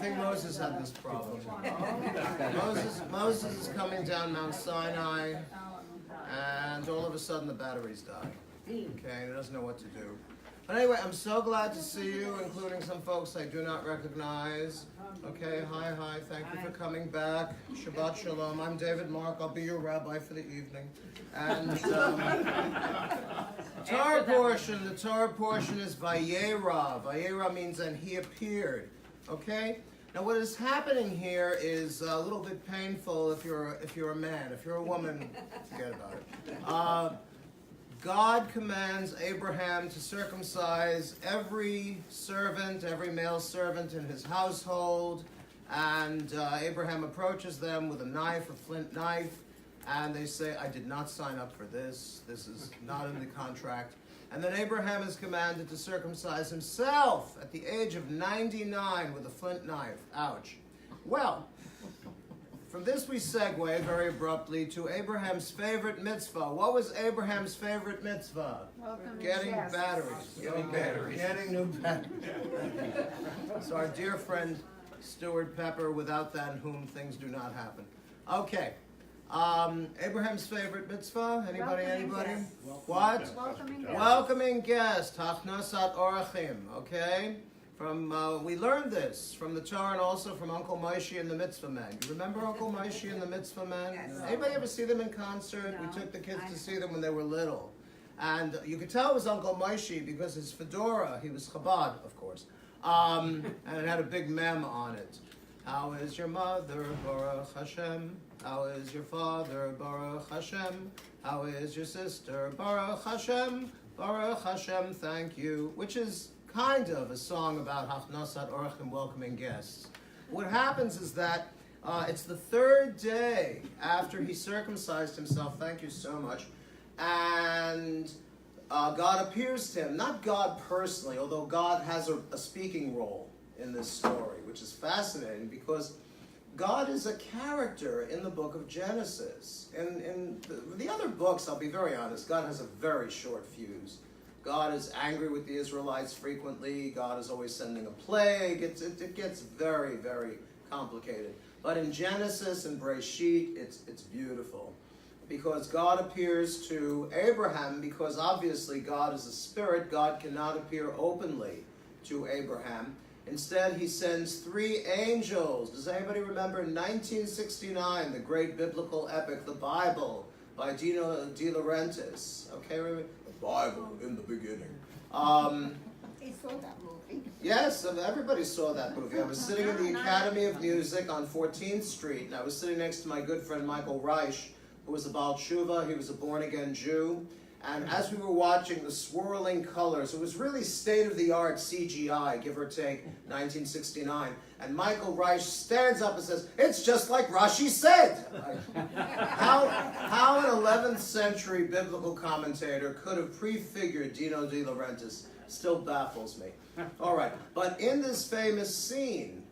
think Moses had this problem. Moses is coming down Mount Sinai, and all of a sudden the batteries die. Okay, and he doesn't know what to do. But anyway, I'm so glad to see you, including some folks I do not recognize. Okay, hi, thank you for coming back. Shabbat Shalom. I'm David Mark. I'll be your rabbi for the evening. And the Torah portion is Vayera. Vayera means and he appeared. Okay? Now what is happening here is a little bit painful if you're a man. If you're a woman, forget about it. God commands Abraham to circumcise every servant, every male servant in his household, and Abraham approaches them with a knife, a flint knife, and they say, I did not sign up for this. This is not in the contract. And then Abraham is commanded to circumcise himself at the age of 99 with a flint knife. Ouch. Well, from this we segue very abruptly to Abraham's favorite mitzvah. What was Abraham's favorite mitzvah? Getting batteries. Getting new batteries. So our dear friend Stuart Pepper, without than whom things do not happen. Okay. Abraham's favorite mitzvah? Anybody? What? Welcoming guest. Hachnasat orachim. Okay? We learned this from the Torah and also from Uncle Moshe and the Mitzvah Men. You remember Uncle Moshe and the Mitzvah Men? Yes. Anybody ever see them in concert? No. We took the kids to see them when they were little. And you could tell it was Uncle Moshe because his fedora, he was Chabad, of course, and it had a big mem on it. How is your mother, Baruch Hashem? How is your father, Baruch Hashem? How is your sister, Baruch Hashem? Baruch Hashem, thank you. Which is kind of a song about Hachnasat Orachim, welcoming guests. What happens is that it's the third day after he circumcised himself, thank you so much, and God appears to him, not God personally, although God has a speaking role in this story, which is fascinating because God is a character in the book of Genesis. In the other books, I'll be very honest, God has a very short fuse. God is angry with the Israelites frequently. God is always sending a plague. It gets very, very complicated. But in Genesis and Breshit, it's beautiful. Because God appears to Abraham, because obviously God is a spirit, God cannot appear openly to Abraham. Instead, he sends 3 angels. Does anybody remember 1969, the great biblical epic, the Bible, by Dino De Laurentiis? Okay, remember? Bible in the beginning. He saw that movie. Yes, everybody saw that movie. I was sitting in the Academy of Music on 14th Street, and I was sitting next to my good friend Michael Reich, who was a Baal Tshuva. He was a born-again Jew. And as we were watching the swirling colors, it was really state-of-the-art CGI, give or take, 1969. And Michael Reich stands up and says, it's just like Rashi said. How an 11th century biblical commentator could have prefigured Dino De Laurentiis still baffles me. All right, but in this famous scene,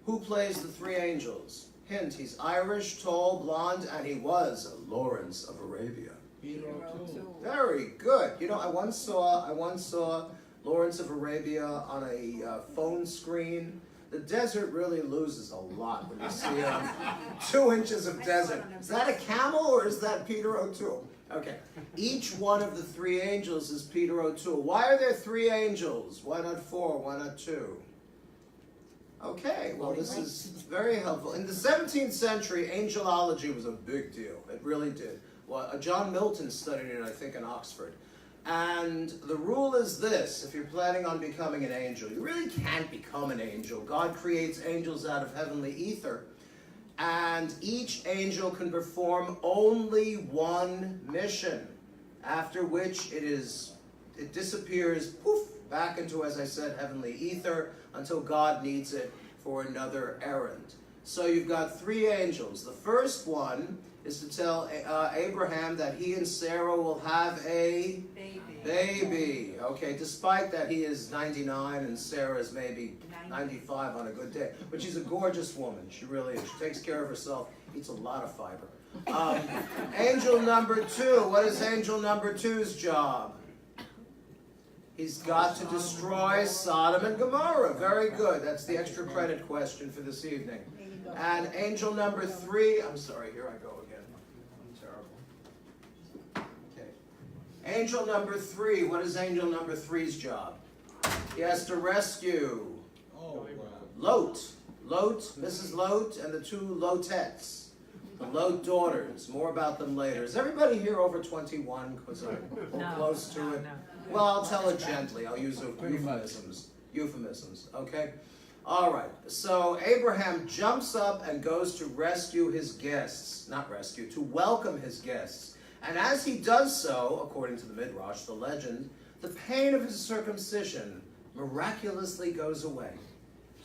who plays the 3 angels? Hint, he's Irish, tall, blonde, and he was Lawrence of Arabia. Very good. You know, I once saw Lawrence of Arabia on a phone screen. The desert really loses a lot when you see 2 inches of desert. Is that a camel or is that Peter O'Toole? Okay. Each one of the 3 angels is Peter O'Toole. Why are there 3 angels? Why not 4? Why not 2? Okay, well, this is very helpful. In the 17th century, angelology was a big deal. It really did. Well, John Milton studied it, I think, in Oxford. And the rule is this: if you're planning on becoming an angel, you really can't become an angel. God creates angels out of heavenly ether. And each angel can perform only one mission, after which it disappears, poof, back into, as I said, heavenly ether, until God needs it for another errand. So you've got 3 angels. The first one is to tell Abraham that he and Sarah will have a baby. Okay, despite that he is 99 and Sarah is maybe 95 on a good day. But she's a gorgeous woman. She really is. She takes care of herself, eats a lot of fiber. Angel number 2. What is angel number 2's job? He's got to destroy Sodom and Gomorrah. Very good. That's the extra credit question for this evening. There you go. And angel number 3, I'm sorry, here I go again. I'm terrible. Okay. Angel number 3, what is angel number 3's job? He has to rescue Lot, Mrs. Lot, and the 2 Lotettes, the Lot daughters. More about them later. Is everybody here over 21? Because I'm close to it. Well, I'll tell it gently. I'll use euphemisms. Okay. All right. So Abraham jumps up and goes to rescue his guests. Not rescue, to welcome his guests. And as he does so, according to the Midrash, the legend, the pain of his circumcision miraculously goes away.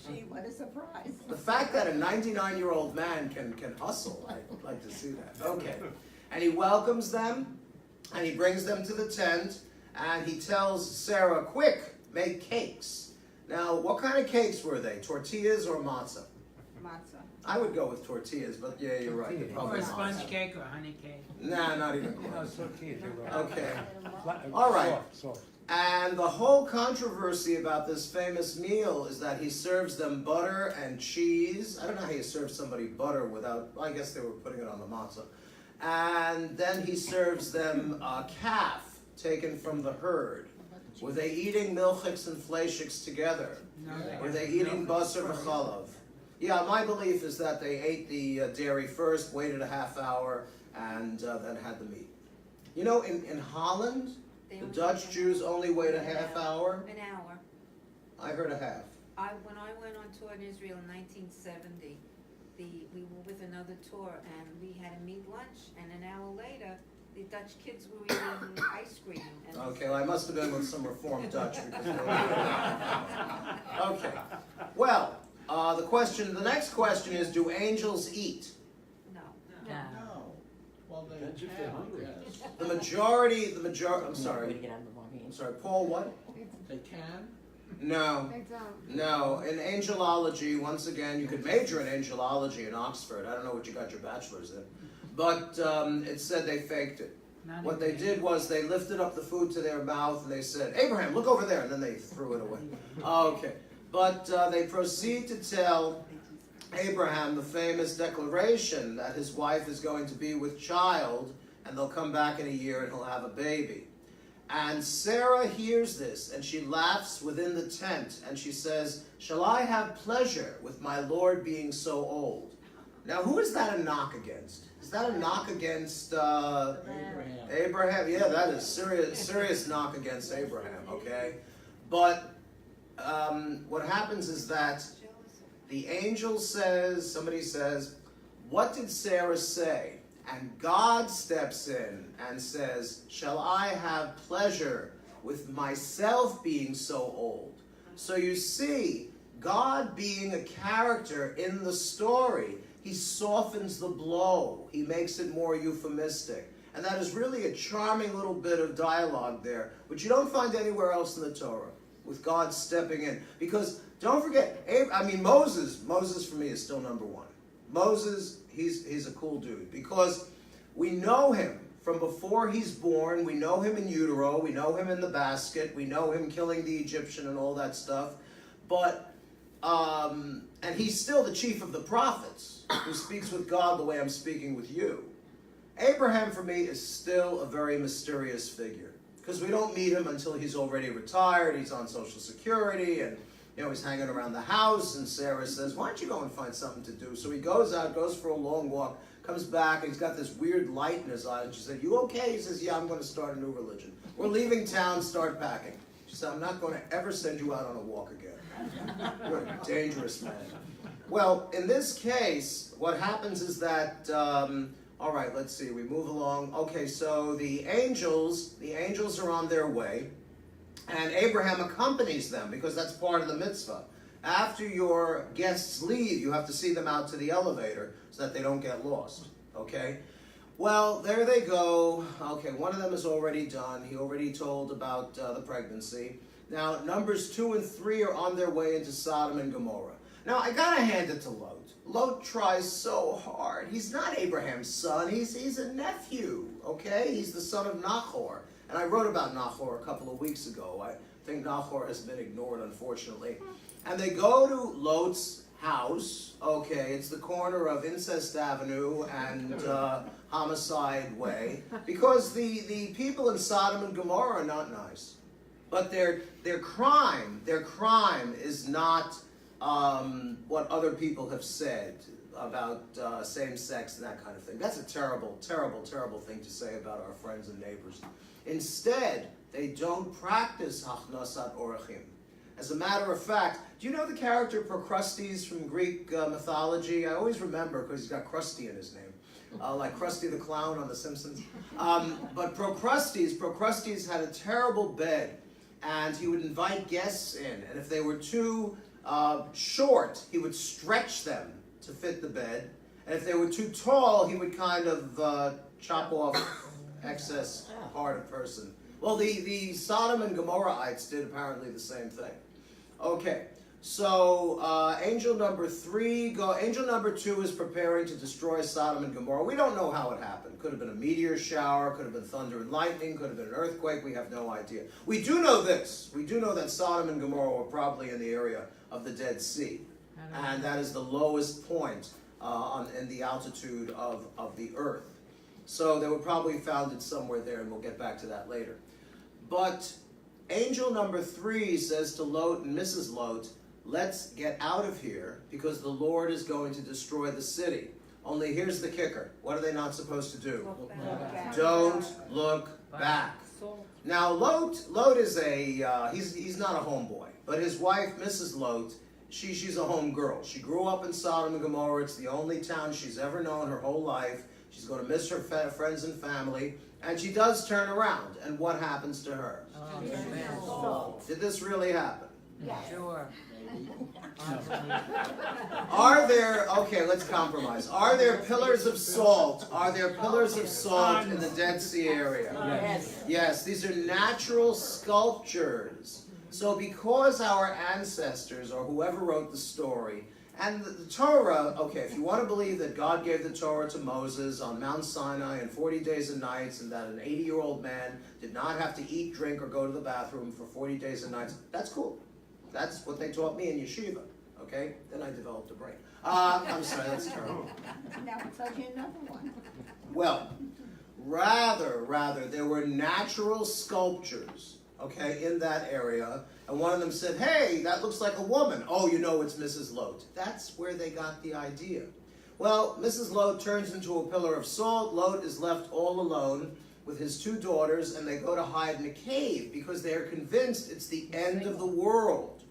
Gee, what a surprise. The fact that a 99-year-old man can hustle, I'd like to see that. Okay. And he welcomes them, and he brings them to the tent, and he tells Sarah, quick, make cakes. Now, what kind of cakes were they? Tortillas or matzah? Matzah. I would go with tortillas, but yeah, you're right. they're Or probably a sponge matzah. cake or honey cake. Nah, not even close. Okay. All All right. right. Soft. And the whole controversy about this famous meal is that he serves them butter and cheese. I don't know how you serve somebody butter without, I guess they were putting it on the matzah. And then he serves them a calf taken from the herd. Were they eating milchiks and fleishiks together? No, Were they eating basar v'chalav? Yeah, my belief is that they ate the dairy first, waited a half hour, and then had the meat. You know, in Holland, the Dutch Jews only wait a half hour. An hour. I heard a half. When I went on tour in Israel in 1970, we were with another tour and we had a meat lunch, and an hour later, the Dutch kids were eating ice cream. And Okay, well, I must have been with some Reformed Dutch. Because okay. Well, the next question is, do angels eat? No. No. Well, they Depends if they're hungry. yes. The majority, I'm sorry, Paul, what? They can. No. No, in angelology, once again, you could major in angelology in Oxford. I don't know what you got your bachelor's in. But it said they faked it. What they did was they lifted up the food to their mouth and they said, Abraham, look over there, and then they threw it away. Okay. But they proceed to tell Abraham the famous declaration that his wife is going to be with child and they'll come back in a year and he'll have a baby. And Sarah hears this and she laughs within the tent and she says, shall I have pleasure with my Lord being so old? Now, who is that a knock against? Is that a knock against Abraham. Abraham? Yeah, that is serious knock against Abraham, okay? But what happens is that the angel says, somebody says, what did Sarah say? And God steps in and says, shall I have pleasure with myself being so old? So you see, God being a character in the story, he softens the blow. He makes it more euphemistic. And that is really a charming little bit of dialogue there, which you don't find anywhere else in the Torah, with God stepping in. Because don't forget, Moses for me is still number one. Moses, he's a cool dude because we know him from before he's born. We know him in utero. We know him in the basket. We know him killing the Egyptian and all that stuff. But, and he's still the chief of the prophets who speaks with God the way I'm speaking with you. Abraham for me is still a very mysterious figure because we don't meet him until he's already retired. He's on Social Security and he's hanging around the house, and Sarah says, why don't you go and find something to do? So he goes out, goes for a long walk, comes back, and he's got this weird light in his eye. And she said, you okay? He says, yeah, I'm going to start a new religion. We're leaving town, start packing. She said, I'm not going to ever send you out on a walk again. You're a dangerous man. Well, in this case, what happens is that, all right, let's see, we move along. Okay, so the angels are on their way. And Abraham accompanies them because that's part of the mitzvah. After your guests leave, you have to see them out to the elevator so that they don't get lost. Okay? Well, there they go. Okay, one of them is already done. He already told about the pregnancy. Now, Numbers 2 and 3 are on their way into Sodom and Gomorrah. Now, I gotta hand it to Lot. Lot tries so hard. He's not Abraham's son. He's a nephew. Okay? He's the son of Nahor. And I wrote about Nahor a couple of weeks ago. I think Nahor has been ignored, unfortunately. And they go to Lot's house. Okay, it's the corner of Incest Avenue and Homicide Way, because the people in Sodom and Gomorrah are not nice. But their crime is not what other people have said about same sex and that kind of thing. That's a terrible, terrible, terrible thing to say about our friends and neighbors. Instead, they don't practice Hachnasat Orachim. As a matter of fact, do you know the character Procrustes from Greek mythology? I always remember because he's got Krusty in his name, like Krusty the Clown on The Simpsons. But Procrustes had a terrible bed, and he would invite guests in, and if they were too short, he would stretch them to fit the bed, and if they were too tall, he would kind of chop off excess part of person. Well, the Sodom and Gomorrahites did apparently the same thing. Okay, so angel number 2 is preparing to destroy Sodom and Gomorrah. We don't know how it happened. Could have been a meteor shower, could have been thunder and lightning, could have been an earthquake. We have no idea. We do know this. We do know that Sodom and Gomorrah were probably in the area of the Dead Sea. And that is the lowest point in the altitude of the earth. So they were probably founded somewhere there, and we'll get back to that later. But angel number 3 says to Lot and Mrs. Lot, let's get out of here because the Lord is going to destroy the city. Only here's the kicker. What are they not supposed to do? Look back. Don't look back. Now Lot is he's not a homeboy, but his wife, Mrs. Lot, she's a home girl. She grew up in Sodom and Gomorrah. It's the only town she's ever known her whole life. She's going to miss her friends and family. And she does turn around. And what happens to her? Did this really happen? Sure. Are there, okay, let's compromise. Are there pillars of salt? Are there pillars of salt in the Dead Sea area? Yes. Yes, these are natural sculptures. So because our ancestors, or whoever wrote the story, and the Torah, okay, if you want to believe that God gave the Torah to Moses on Mount Sinai in 40 days and nights, and that an 80-year-old man did not have to eat, drink, or go to the bathroom for 40 days and nights, that's cool. That's what they taught me in yeshiva, okay? Then I developed a brain. I'm sorry, that's terrible. Now I'll tell you another one. Well, rather, there were natural sculptures, okay, in that area. And one of them said, hey, that looks like a woman. Oh, you know, it's Mrs. Lot. That's where they got the idea. Well, Mrs. Lot turns into a pillar of salt. Lot is left all alone with his 2 daughters, and they go to hide in a cave because they are convinced it's the end of the world.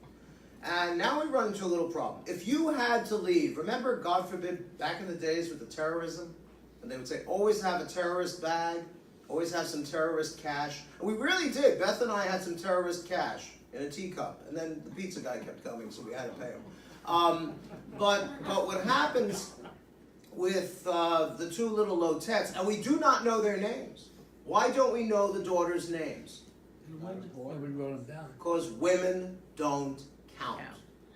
And now we run into a little problem. If you had to leave, remember, God forbid, back in the days with the terrorism, and they would say, always have a terrorist bag, always have some terrorist cash. And we really did. Beth and I had some terrorist cash in a teacup, and then the pizza guy kept coming, so we had to pay him. But what happens with the 2 little Lotettes, and we do not know their names. Why don't we know the daughters' names? Because women don't count.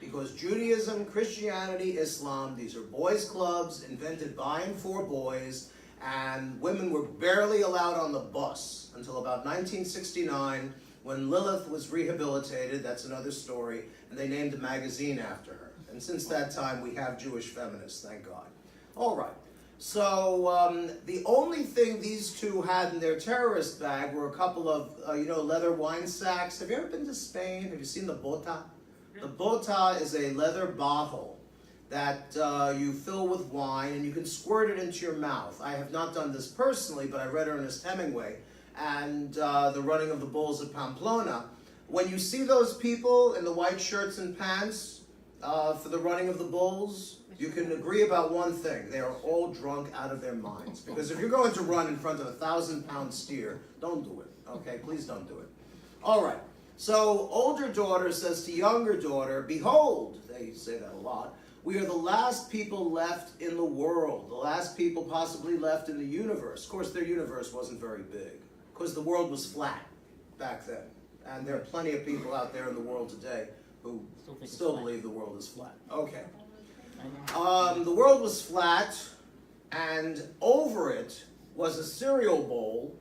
Because Judaism, Christianity, Islam, these are boys' clubs invented by and for boys, and women were barely allowed on the bus until about 1969, when Lilith was rehabilitated. That's another story, and they named a magazine after her. And since that time, we have Jewish feminists, thank God. All right. So the only thing these 2 had in their terrorist bag were a couple of, leather wine sacks. Have you ever been to Spain? Have you seen the bota? The bota is a leather bottle that you fill with wine, and you can squirt it into your mouth. I have not done this personally, but I read Ernest Hemingway and The Running of the Bulls at Pamplona. When you see those people in the white shirts and pants for the Running of the Bulls, you can agree about one thing. They are all drunk out of their minds. Because if you're going to run in front of a 1,000-pound steer, don't do it, okay? Please don't do it. All right. So older daughter says to younger daughter, behold, they say that a lot, we are the last people left in the world, the last people possibly left in the universe. Of course, their universe wasn't very big, because the world was flat back then. And there are plenty of people out there in the world today who still believe the world is flat. Okay. The world was flat, and over it was a cereal bowl,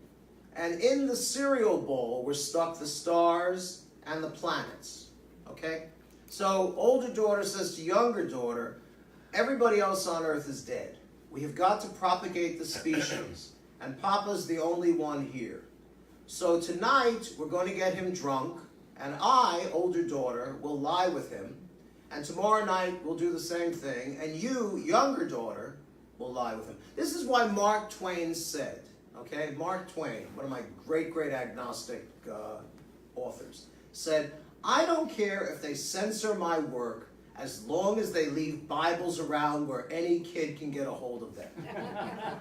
and in the cereal bowl were stuck the stars and the planets. Okay? So older daughter says to younger daughter, everybody else on Earth is dead. We have got to propagate the species, and Papa's the only one here. So tonight, we're going to get him drunk, and I, older daughter, will lie with him, and tomorrow night we'll do the same thing, and you, younger daughter, will lie with him. This is why Mark Twain said, okay, Mark Twain, one of my great, great agnostic authors, said, I don't care if they censor my work as long as they leave Bibles around where any kid can get a hold of them.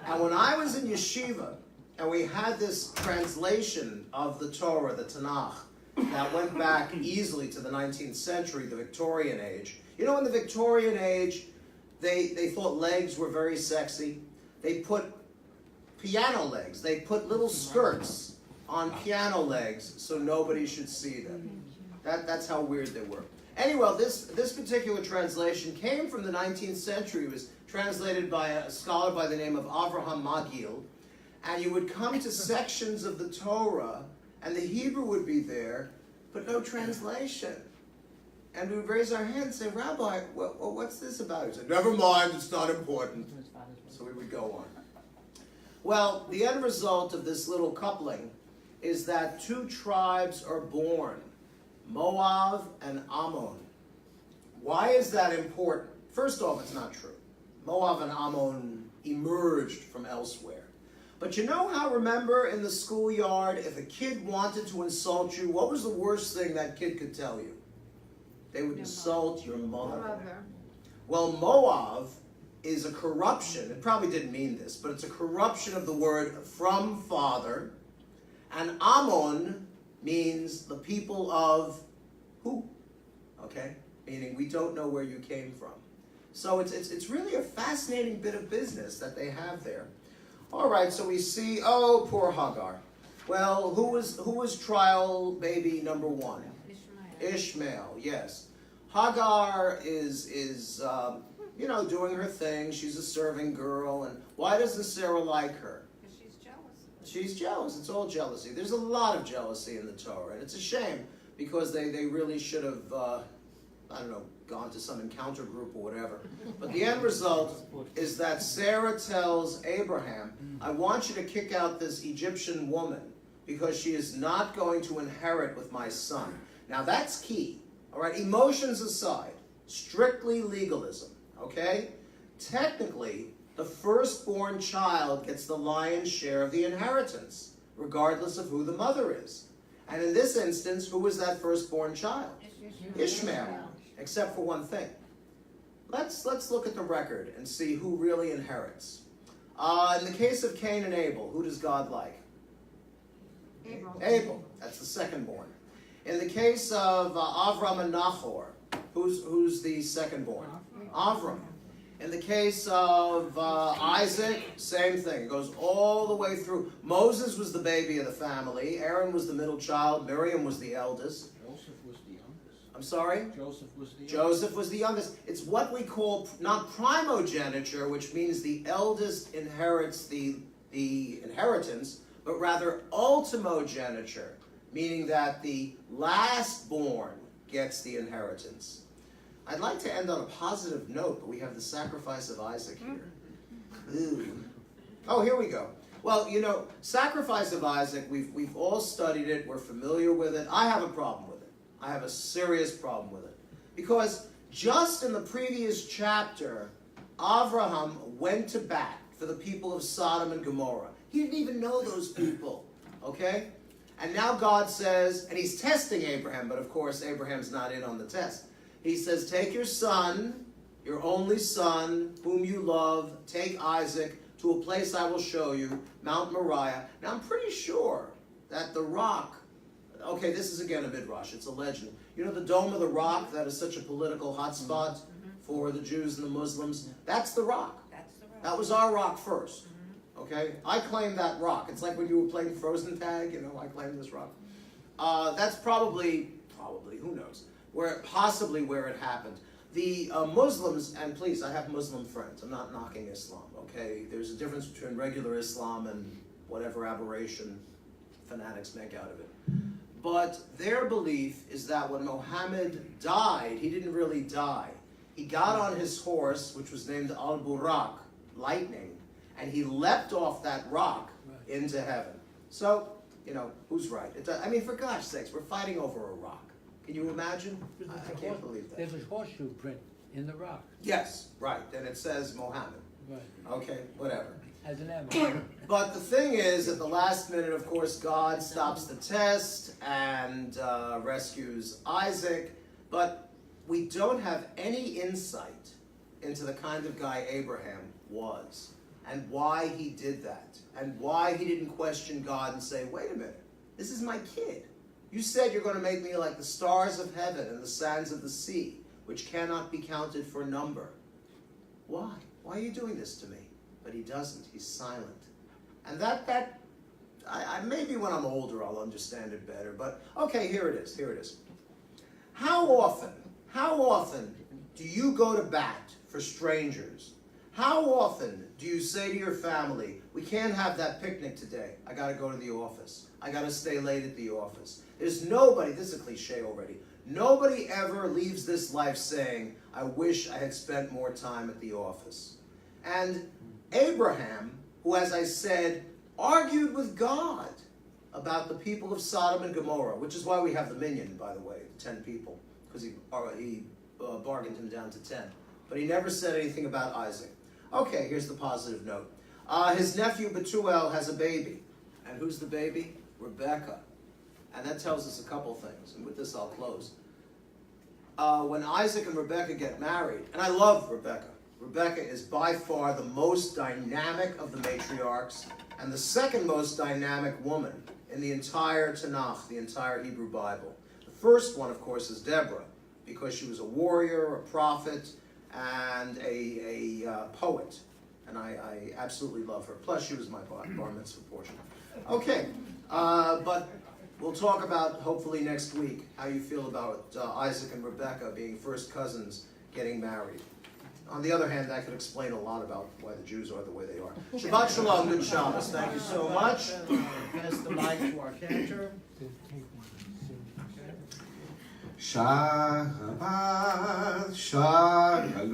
And when I was in yeshiva, and we had this translation of the Torah, the Tanakh, that went back easily to the 19th century, the Victorian age. You know, in the Victorian age, they thought legs were very sexy. They put piano legs. They put little skirts on piano legs so nobody should see them. That's how weird they were. Anyway, this particular translation came from the 19th century. It was translated by a scholar by the name of Avraham Magil. And you would come to sections of the Torah, and the Hebrew would be there, but no translation. And we would raise our hands and say, Rabbi, what's this about? He said, never mind, it's not important. So we would go on. Well, the end result of this little coupling is that two tribes are born, Moab and Ammon. Why is that important? First off, it's not true. Moab and Ammon emerged from elsewhere. But you know how, remember, in the schoolyard, if a kid wanted to insult you, what was the worst thing that kid could tell you? They would insult your mother. Well, Moab is a corruption. It probably didn't mean this, but it's a corruption of the word from father. And Ammon means the people of who? Okay? Meaning we don't know where you came from. So it's really a fascinating bit of business that they have there. All right, so we see, oh, poor Hagar. Well, who was trial baby number one? Ishmael, yes. Hagar is doing her thing. She's a serving girl. And why doesn't Sarah like her? Because she's jealous. She's jealous. It's all jealousy. There's a lot of jealousy in the Torah. And it's a shame because they really should have, gone to some encounter group or whatever. But the end result is that Sarah tells Abraham, I want you to kick out this Egyptian woman because she is not going to inherit with my son. Now that's key. All right, emotions aside, strictly legalism, okay? Technically, the firstborn child gets the lion's share of the inheritance, regardless of who the mother is. And in this instance, who was that firstborn child? Ishmael. Except for one thing. Let's look at the record and see who really inherits. In the case of Cain and Abel, who does God like? Abel. That's the second-born. In the case of Avram and Nahor, who's the second-born? Avram. In the case of Isaac, same thing. It goes all the way through. Moses was the baby of the family. Aaron was the middle child. Miriam was the eldest. Joseph was the youngest. I'm sorry? Joseph was the youngest. It's what we call not primogeniture, which means the eldest inherits the inheritance, but rather ultimogeniture, meaning that the last-born gets the inheritance. I'd like to end on a positive note, but we have the sacrifice of Isaac here. Ooh. Oh, here we go. Well, sacrifice of Isaac, we've all studied it. We're familiar with it. I have a problem with it. I have a serious problem with it. Because just in the previous chapter, Abraham went to bat for the people of Sodom and Gomorrah. He didn't even know those people, okay? And now God says, and he's testing Abraham, but of course Abraham's not in on the test. He says, take your son, your only son, whom you love, take Isaac to a place I will show you, Mount Moriah. Now I'm pretty sure that the rock, okay, this is again a midrash, it's a legend. You know the Dome of the Rock that is such a political hotspot for the Jews and the Muslims? That's the rock. That's the rock. That was our rock first. Okay? I claim that rock. It's like when you were playing Frozen Tag, I claim this rock. That's probably, who knows, possibly where it happened. The Muslims, and please, I have Muslim friends. I'm not knocking Islam, okay? There's a difference between regular Islam and whatever aberration fanatics make out of it. But their belief is that when Muhammad died, he didn't really die. He got on his horse, which was named Al-Buraq, lightning, and he leapt off that rock into heaven. So, you know, who's right? I mean, for gosh sakes, we're fighting over a rock. Can you imagine? I can't believe that. There's a horseshoe print in the rock. Yes, right, and it says Mohammed. Right. Okay, whatever. As an M. But the thing is, at the last minute, of course, God stops the test and rescues Isaac. But we don't have any insight into the kind of guy Abraham was, and why he did that, and why he didn't question God and say, wait a minute, this is my kid. You said you're going to make me like the stars of heaven and the sands of the sea, which cannot be counted for number. Why? Why are you doing this to me? But he doesn't. He's silent. And I maybe when I'm older I'll understand it better. But okay, here it is. Here it is. How often do you go to bat for strangers? How often do you say to your family, we can't have that picnic today. I got to go to the office. I got to stay late at the office. There's nobody, this is a cliche already, nobody ever leaves this life saying, I wish I had spent more time at the office. And Abraham, who, as I said, argued with God about the people of Sodom and Gomorrah, which is why we have the minion, by the way, 10 people, because he bargained him down to 10. But he never said anything about Isaac. Okay, here's the positive note. His nephew Bethuel has a baby. And who's the baby? Rebecca. And that tells us a couple things, and with this I'll close. When Isaac and Rebecca get married, and I love Rebecca. Rebecca is by far the most dynamic of the matriarchs, and the second most dynamic woman in the entire Tanakh, the entire Hebrew Bible. The first one, of course, is Deborah, because she was a warrior, a prophet, and a poet. And I absolutely love her. Plus, she was my bar mitzvah portion. Okay, but we'll talk about, hopefully next week, how you feel about Isaac and Rebecca being first cousins getting married. On the other hand, that could explain a lot about why the Jews are the way they are. Shabbat Shalom, good Shabbos. Thank you so much. Pass the mic to our cantor. Shabbat Shalom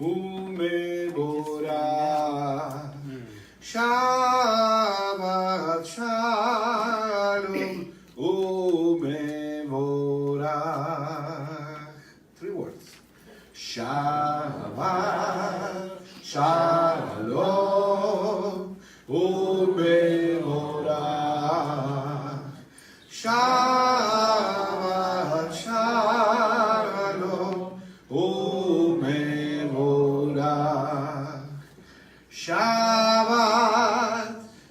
Umevorach. Shabbat Shalom Umevorach. 3 words. Shabbat Shalom Umevorach. Shabbat Shalom Umevorach. Shabbat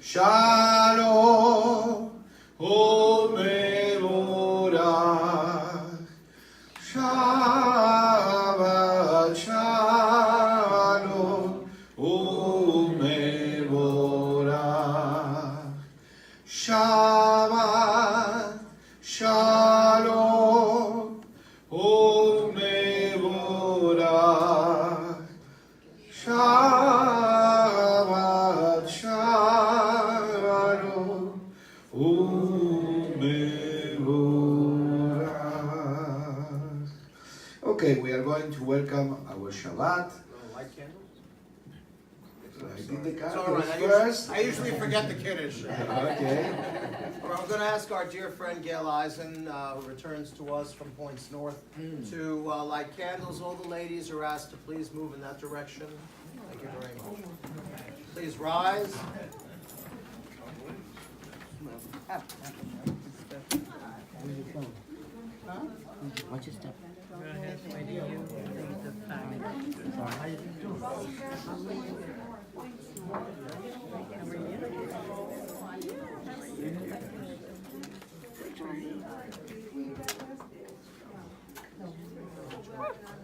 Shalom Umevorach. Shabbat Shalom Umevorach. Shabbat Shalom Umevorach. Shabbat Shalom Umevorach. Okay, we are going to welcome our Shabbat. Light candles? So I did the It's all candles right. first. I usually forget the Kiddush. Okay. We're going to ask our dear friend Gail Eisen, who returns to us from Points North, to light candles. All the ladies are asked to please move in that direction. Thank you very much. Please rise. Watch your step.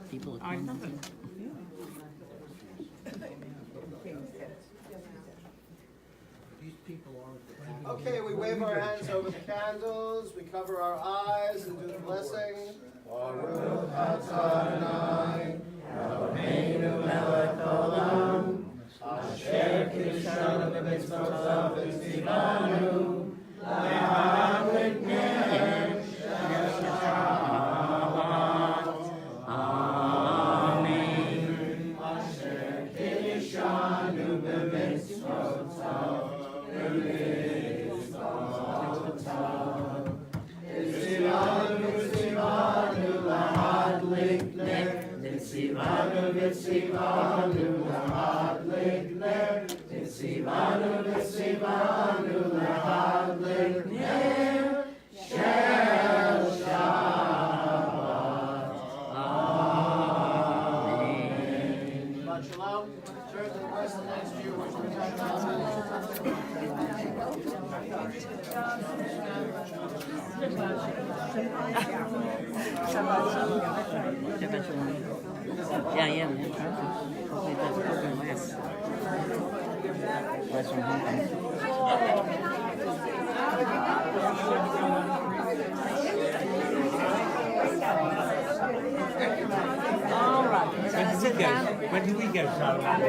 People are commenting. These people aren't. Okay, we wave our hands over the candles. We cover our eyes and do the blessing. Baruch atah Adonai, Eloheinu melech haolam, asher kiddushanu b'mitzvotav v'tzivanu, le'ha'am Shabbat shalom. Turn to the person next to you. What should we talk Shabbat shalom. Yeah, yeah, man. Hopefully that's program lasts. Last from Hong Kong. When did we get a shot of that?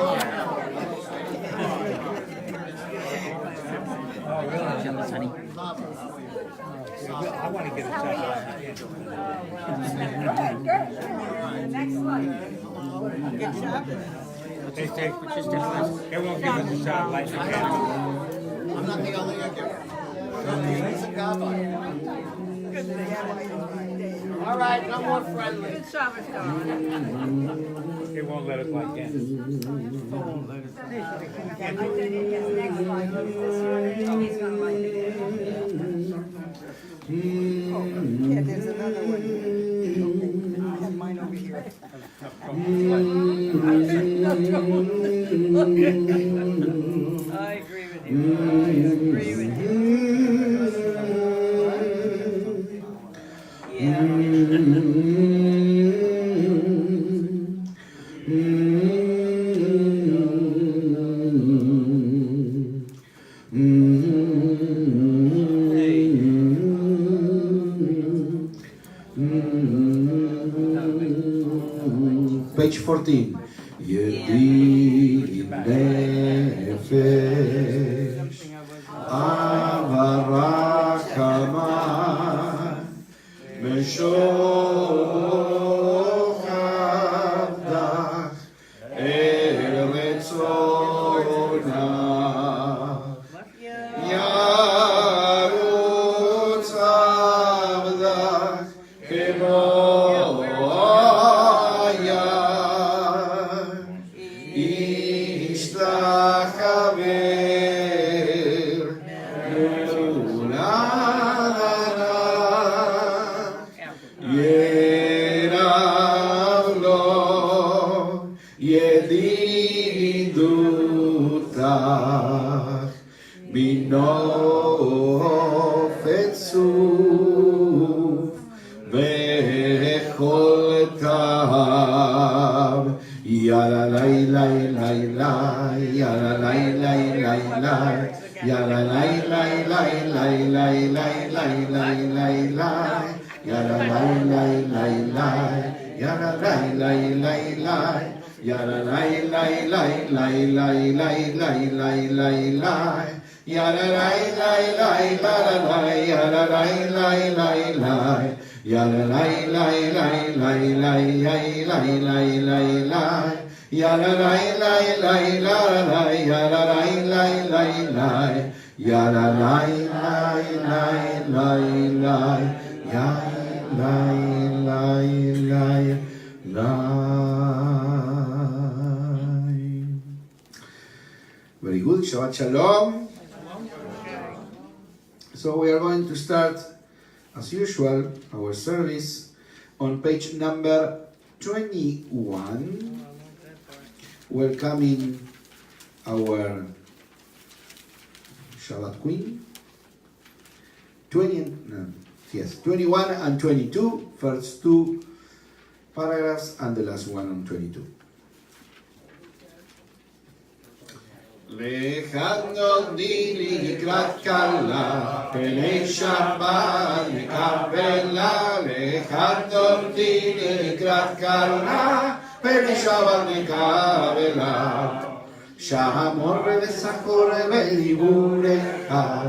Oh, really? Jealous, honey. I want to get a shot of that. They say, they won't give us a shot of lighting the candle. I'm not the only giver. He's a gabbai. All right, no more friendly. They won't let us light candles. Yeah, there's another one. I have mine over here. I agree with you. I agree with you. Yeah. Page 14. Yedi nefesh avarachama meshochadach eretzona yarutz avdach kemo Very good, Shabbat Shalom. So we are going to start, as usual, our service on page number 21, welcoming our Shabbat Queen. 21 and 22, first two paragraphs, and the last one on 22. Lejando dili לקראת כלה, פני שבת נקבלה. Lejando dili לקראת כלה, פני שבת נקבלה. שהמורה וסחורה ודיבור אחד,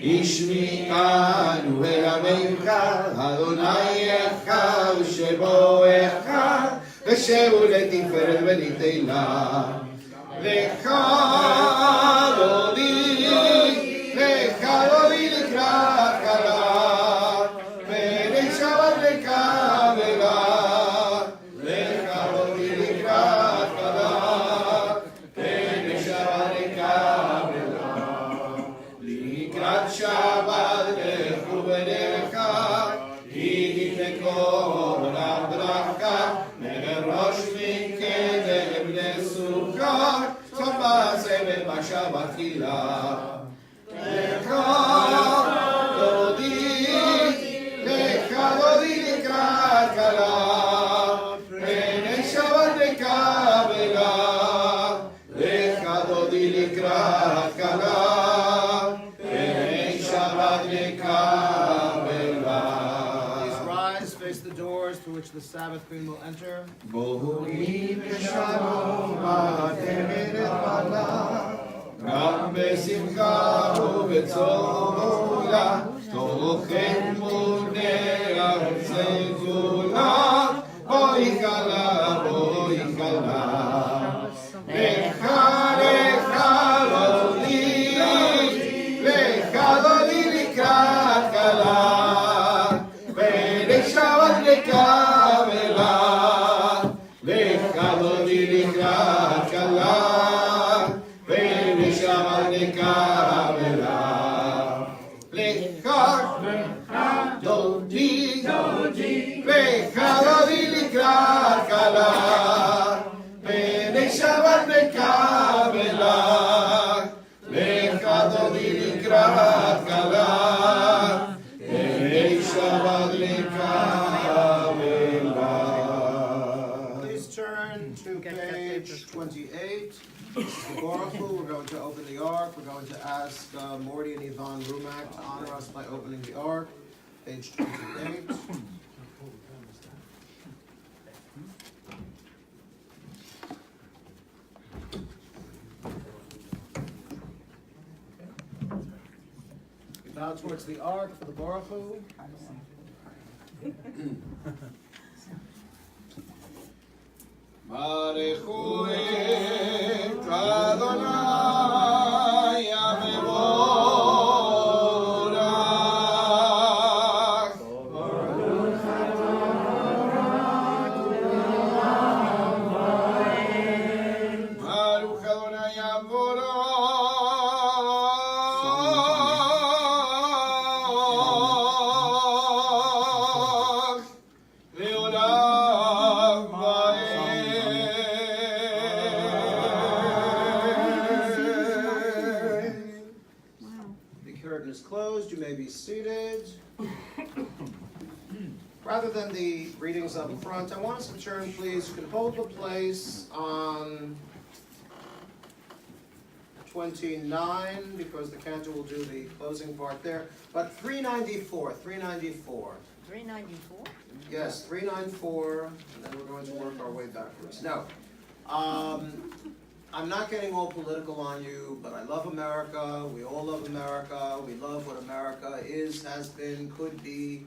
השמיענו אל המיוחד, אדוני אחד ושמו אחד, ושבו לתפארת ולתהילה. לך דודי לקראת כלה, פני שבת נקבלה. Shabbat Kila. Lecha Dodi Likrat Kala. Pnei Shabbat Lekavela. Lecha Dodi Likrat Kala. Pnei Shabbat Lekavela. Please rise, face the doors through which the Sabbath Queen will enter. Bohurim Shalom Atemet Bala. גם בשמחה ובצולה, תוכן בוני ארצי גבולה, בואי כלה, בואי כלה. לך, לך דודי לקראת כלה, ונשבת לקבלה. לך דודי לקראת כלה, ונשבת לקבלה. לך דודי, לך דודי לקראת כלה, ונשבת לקבלה. לך דודי לקראת כלה, ונשבת לקבלה. Please turn to page 28. This is the Oracle. We're going to open the Ark. We're going to ask Morty and Yvonne Rumack to honor us by opening the Ark. Page 28. We bow towards the Ark for the Baruch. Barechu et Adonai Amevorach. Baruch Adonai Amevorach. Leolam The curtain is closed. You may be seated. Rather than the readings up front, I want us to turn, please. You can hold the place on 29 because the cantor will do the closing part there. But 394, 394. 394? Yes, 394, and then we're going to work our way backwards. No, I'm not getting all political on you, but I love America. We all love America. We love what America is, has been, could be,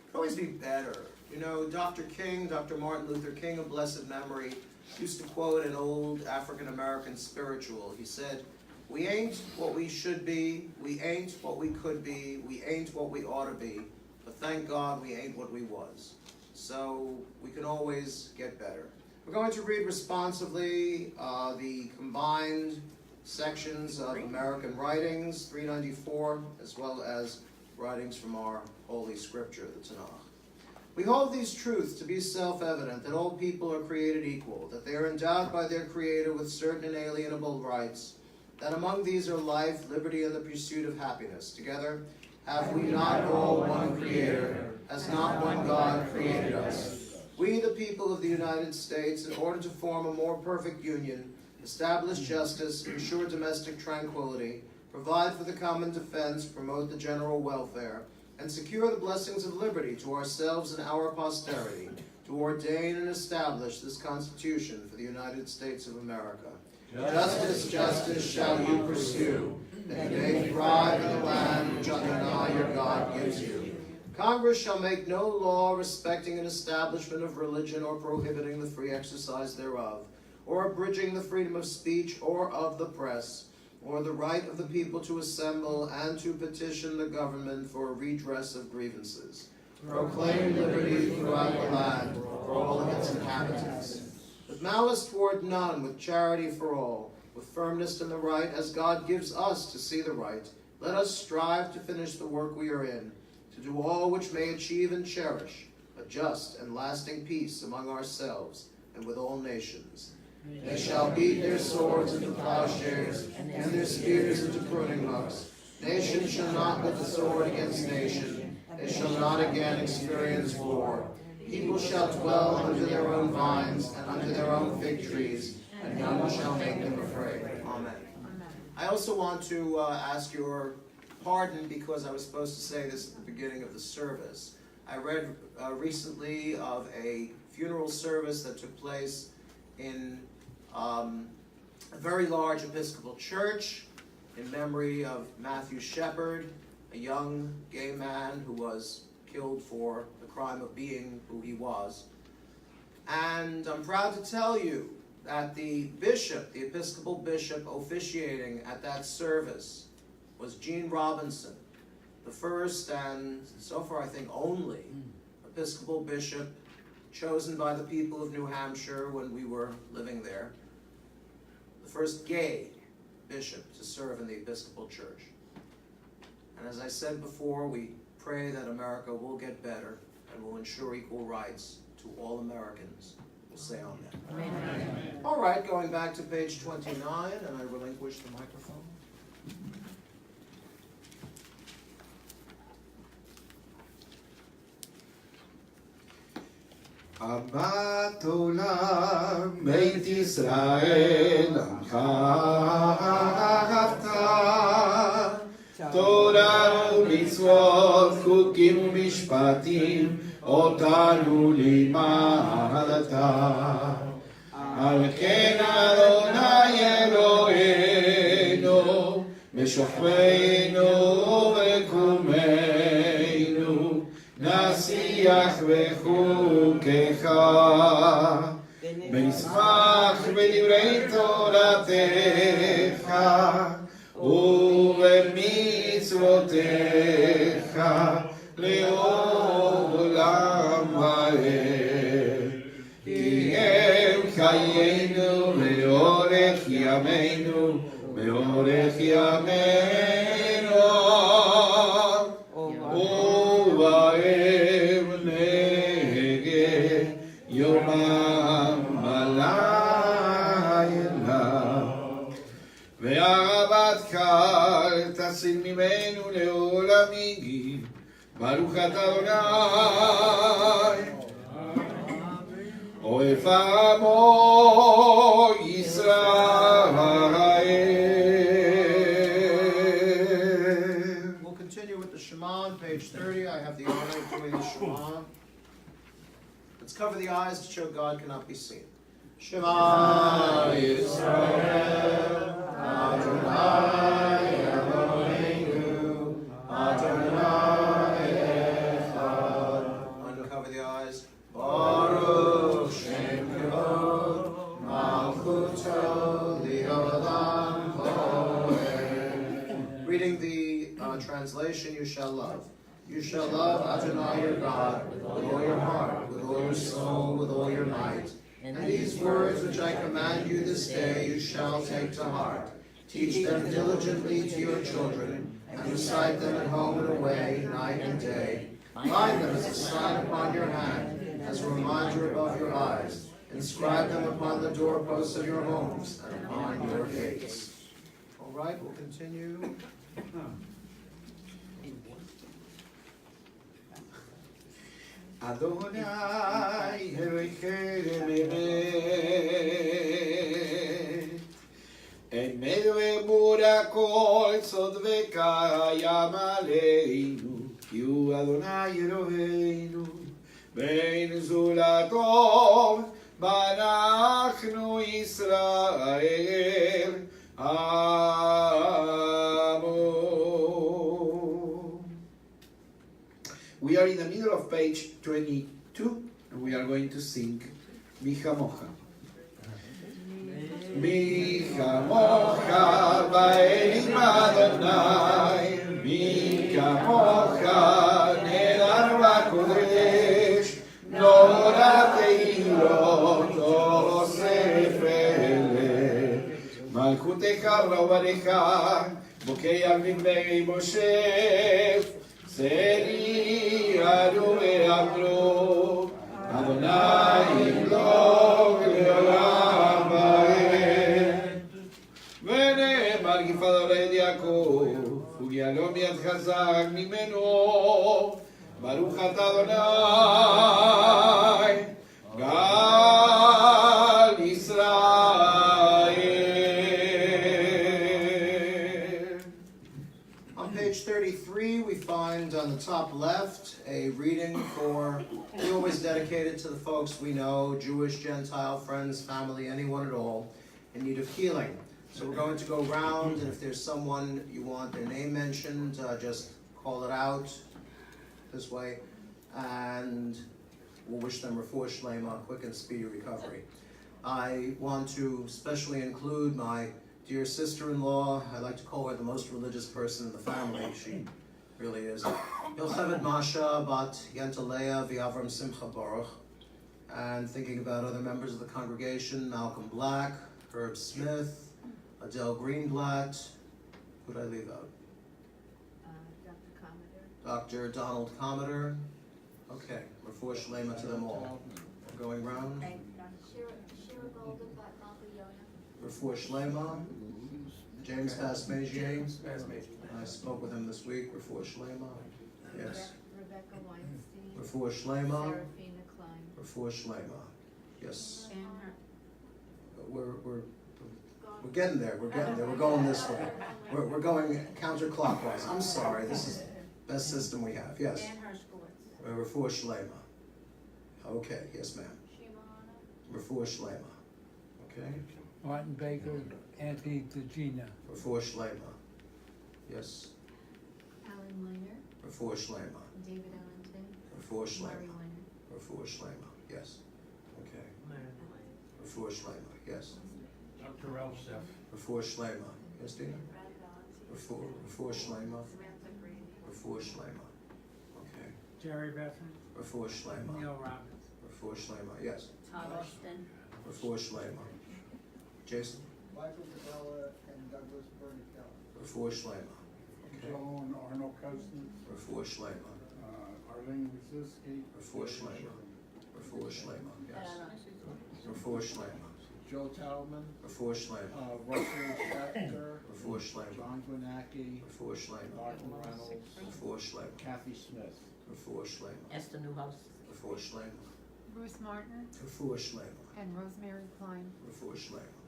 could always be better. You know, Dr. King, Dr. Martin Luther King of blessed memory, used to quote an old African-American spiritual. He said, "We ain't what we should be, we ain't what we could be, we ain't what we ought to be, but thank God we ain't what we was." So we can always get better. We're going to read responsively the combined sections of American writings, 394, as well as writings from our Holy Scripture, the Tanakh. We hold these truths to be self-evident, that all people are created equal, that they are endowed by their Creator with certain inalienable rights, that among these are life, liberty, and the pursuit of happiness. Together, have we not all one Creator? Has not one God created us? We, the people of the United States, in order to form a more perfect union, establish justice, ensure domestic tranquility, provide for the common defense, promote the general welfare, and secure the blessings of liberty to ourselves and our posterity, to ordain and establish this Constitution for the United States of America. Justice, justice shall you pursue, that you may thrive in the land which Adonai your God gives you. Congress shall make no law respecting an establishment of religion or prohibiting the free exercise thereof, or abridging the freedom of speech or of the press, or the right of the people to assemble and to petition the government for a redress of grievances. Proclaim liberty throughout the land for all of its inhabitants. With malice toward none, with charity for all, with firmness in the right, as God gives us to see the right, let us strive to finish the work we are in, to do all which may achieve and cherish a just and lasting peace among ourselves and with all nations. They shall beat their swords into plowshares, and their spears into pruning hooks. Nation shall not lift the sword against nation. They shall not again experience war. People shall dwell under their own vines and under their own fig trees, and none shall make them afraid. Amen. I also want to ask your pardon because I was supposed to say this at the beginning of the service. I read recently of a funeral service that took place in a very large Episcopal church in memory of Matthew Shepard, a young gay man who was killed for the crime of being who he was. And I'm proud to tell you that the bishop, the Episcopal bishop officiating at that service was Gene Robinson, the first and so far I think only Episcopal bishop chosen by the people of New Hampshire when we were living there, the first gay bishop to serve in the Episcopal Church. And as I said before, we pray that America will get better and will ensure equal rights to all Americans. We'll say amen. Amen. All right, going back to page 29, and I relinquish the microphone. Abat olam Beit Yisrael Amcha Torah u'mitzvot chukim u'mishpatim otanu limadta Al ken Adonai Eloheinu Meshochveinu v'kumeinu Nasiach v'chukecha V'nismach v'divrei Toratecha ובמצוותיך לעולם ועד. כי הם חיינו לאורך ימינו, לאורך ימינו, ובהם נגד יומם ולילה. ואהבתך תסיל ממנו לעולמים, ברוך אתה אדוני, אוהב עמו ישראל. We'll continue with the Shema on page 30. I have the honor of doing the Shema. Let's cover the eyes to show God cannot be seen. Shema Yisrael, Adonai Eloheinu, Adonai Echad. And to cover the eyes. Baruch Shem Kevod, Malchuto Li'olam Voed. Reading the translation, you shall love. You shall love Adonai your God with all your heart, with all your soul, with all your might. And these words which I command you this day you shall take to heart. Teach them diligently to your children, and recite them at home and away, night and day. Bind them as a sign upon your hand, as a reminder above your eyes. Inscribe them upon the doorposts of your homes and upon your gates. All right, we'll continue. Adonai Elohim Emet En medio de Burakol Sod Vekayam Aleinu Ki hu Adonai Eloheinu Ben Zulatov Banachnu Israel Amo. We are in the middle of page 22, and we are going to sing Micha Mocha. Micha Mocha Ba'elim Adonai, Micha Mocha Nedar Ba'kodesh, Nora Teilot Osef Ele, Malchutecha Ra'uvarecha, Bokei Arvim Be'ei Moshe, Seri Adu Ve'amro, Adonai Imlok Le'olam ולא מיד חזק ממנו. ברוך אתה אדוני, גל ישראל. On page 33, we find on the top left a reading for, we always dedicate it to the folks we know, Jewish, Gentile, friends, family, anyone at all, in need of healing. So we're going to go round, and if there's someone you want their name mentioned, just call it out this way, and we'll wish them refuah shlema, quick and speedy recovery. I want to especially include my dear sister-in-law. I like to call her the most religious person in the family. She really is. Yocheved Masha bat Yentalea v'Avram Simcha Baruch. And thinking about other members of the congregation, Malcolm Black, Herb Smith, Adele Greenblatt. Who did I leave out? Dr. Commodore. Dr. Donald Commodore. Okay, refuah shlema to them all. We're going round. Shira Golden by Uncle Yona. Refuah shlema. James Pasmagier. I spoke with him this week. Refuah shlema. Yes. Rebecca Weinstein. Refuah shlema. Serafina Klein. Refuah shlema. Yes. And her. We're getting there. We're getting there. We're going this way. We're going counterclockwise. I'm sorry. This is the best system we have. Yes. And Hershkowitz. Refuah shlema. Okay. Yes, ma'am. Shimona. Refuah shlema. Okay. Martin Baker, Auntie Regina. Refuah shlema. Yes. Alan Miner. Refuah shlema. David Ellington. Refuah Murray shlema. Weiner. Refuah shlema. Yes. Okay. Refuah shlema. Yes. Dr. Elsef. Refuah shlema. Yes, Dina. Refuah shlema. Refuah shlema. Okay. Jerry Bethany, Refuah shlema. Neil Roberts. Refuah shlema. Yes. Todd Austin. Refuah shlema. Jason. Michael Cabela and Douglas Bernicell. Refuah shlema. Okay. Joan Arnold Cousins, Refuah shlema. Arlene Waziski. Refuah shlema. Refuah shlema. Yes. Refuah shlema. Joe Talman, Refuah shlema. Russell Schechter, Refuah shlema. John Gwinnacki, Refuah shlema. Martin Reynolds, Refuah shlema. Kathy Smith. Refuah shlema. Esther Newhouse. Refuah shlema. Bruce Martin Refuah shlema. and Rosemary Klein. Refuah shlema.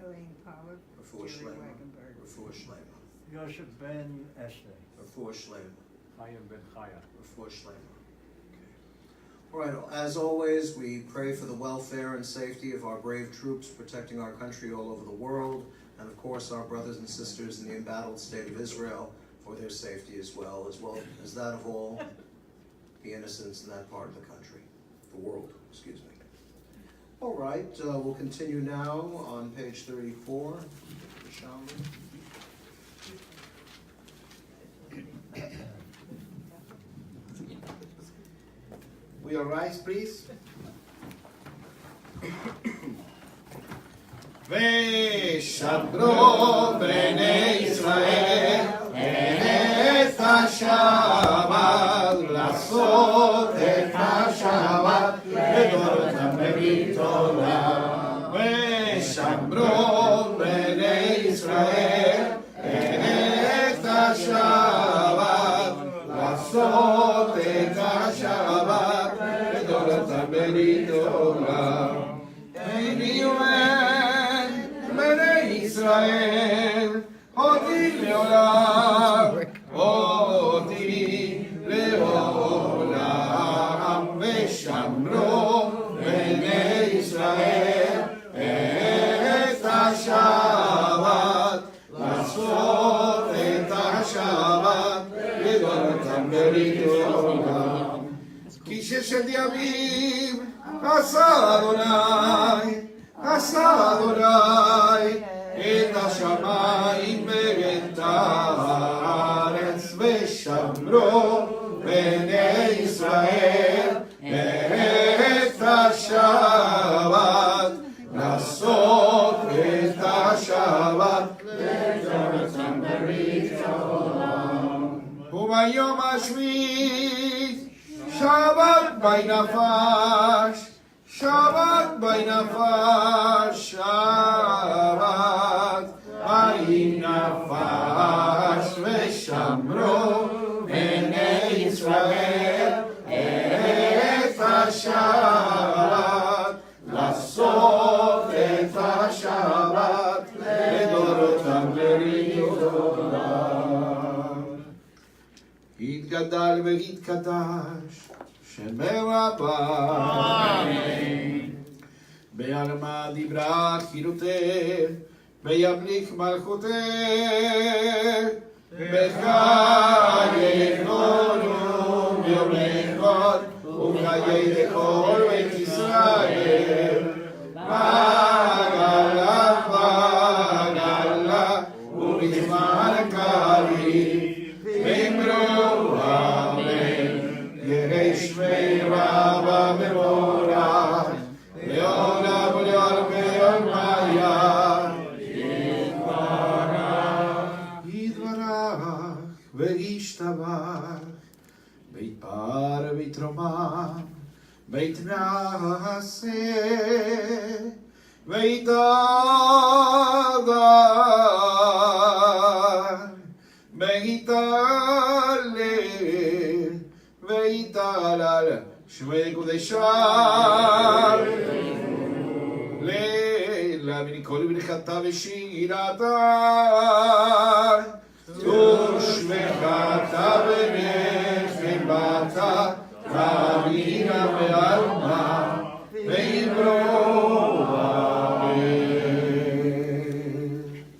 Elaine Pollack, Refuah Jerry shlema. Wagenberg. Refuah shlema. Yosef Ben Eshley, Refuah shlema. Chaim Ben Chaya. Refuah shlema. All right, as always, we pray for the welfare and safety of our brave troops protecting our country all over the world, and of course our brothers and sisters in the embattled state of Israel for their safety as well as that of all the innocents in that part of the country, the world, excuse me. All right, we'll continue now on page 34. Shall we? We all rise, please. ושמרו בני ישראל את השבת, לעשות את השבת לדורותם בברית עולם. ושמרו בני ישראל את השבת, לעשות את השבת לדורותם בברית עולם. בני ישראל, אותי לעולם, אותי לעולם, ושמרו בני ישראל את השבת, לעשות את השבת לדורותם בברית עולם. כי ששת ימים עשה אדוני, עשה אדוני את השמיים ואת הארץ, ושמרו בני ישראל את השבת, לעשות את השבת לדורותם בברית עולם. וביום השביעי שבת בי נפש, שבת בי נפש, שבת בי נפש, ושמרו ויתגדל ויתקדש שמי רבה בעלמא דיברה חירותה וימליך מלכותה בחיי כל יום ויום אחד ובחיי כל בית ישראל מעגלה מעגלה ובזמן קריב ואמרו אמן יהי שמי רבה מבורך לעולם ולעולם ולעולם יתברך וישתבח ויתפאר ויתרומם ויתנשא ויתהדר ויתהלל ויתהלל שמי קודשם לילה מכל ברכתה ושירתה ושמחתה ונחמתה אמינה ועלמה ואמרו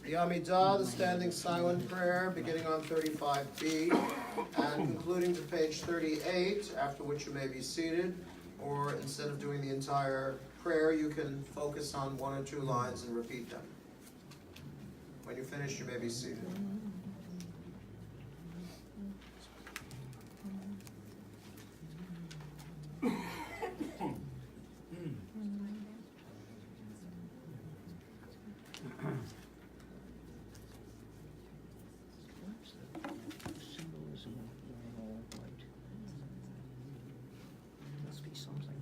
The Amidah, the standing silent prayer, beginning on 35b and concluding to page 38, after which you may be seated, or instead of doing the entire prayer, you can focus on one or two lines and repeat them. When you're finished, you may be seated. Symbolism of all white. Must be something.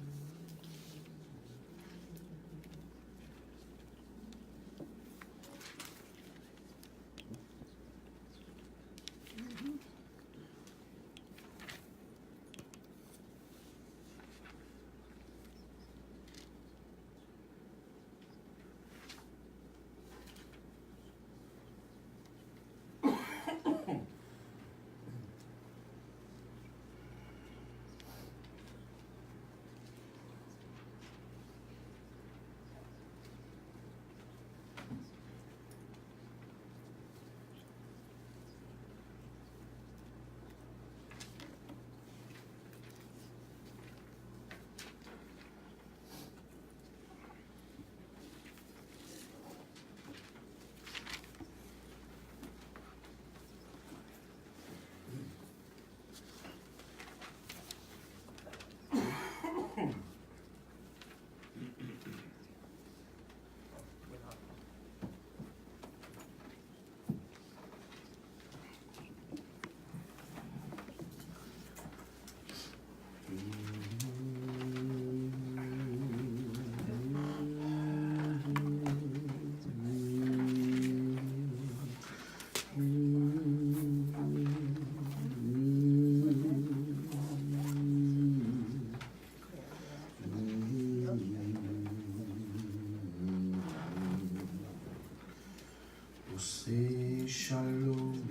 Shalom,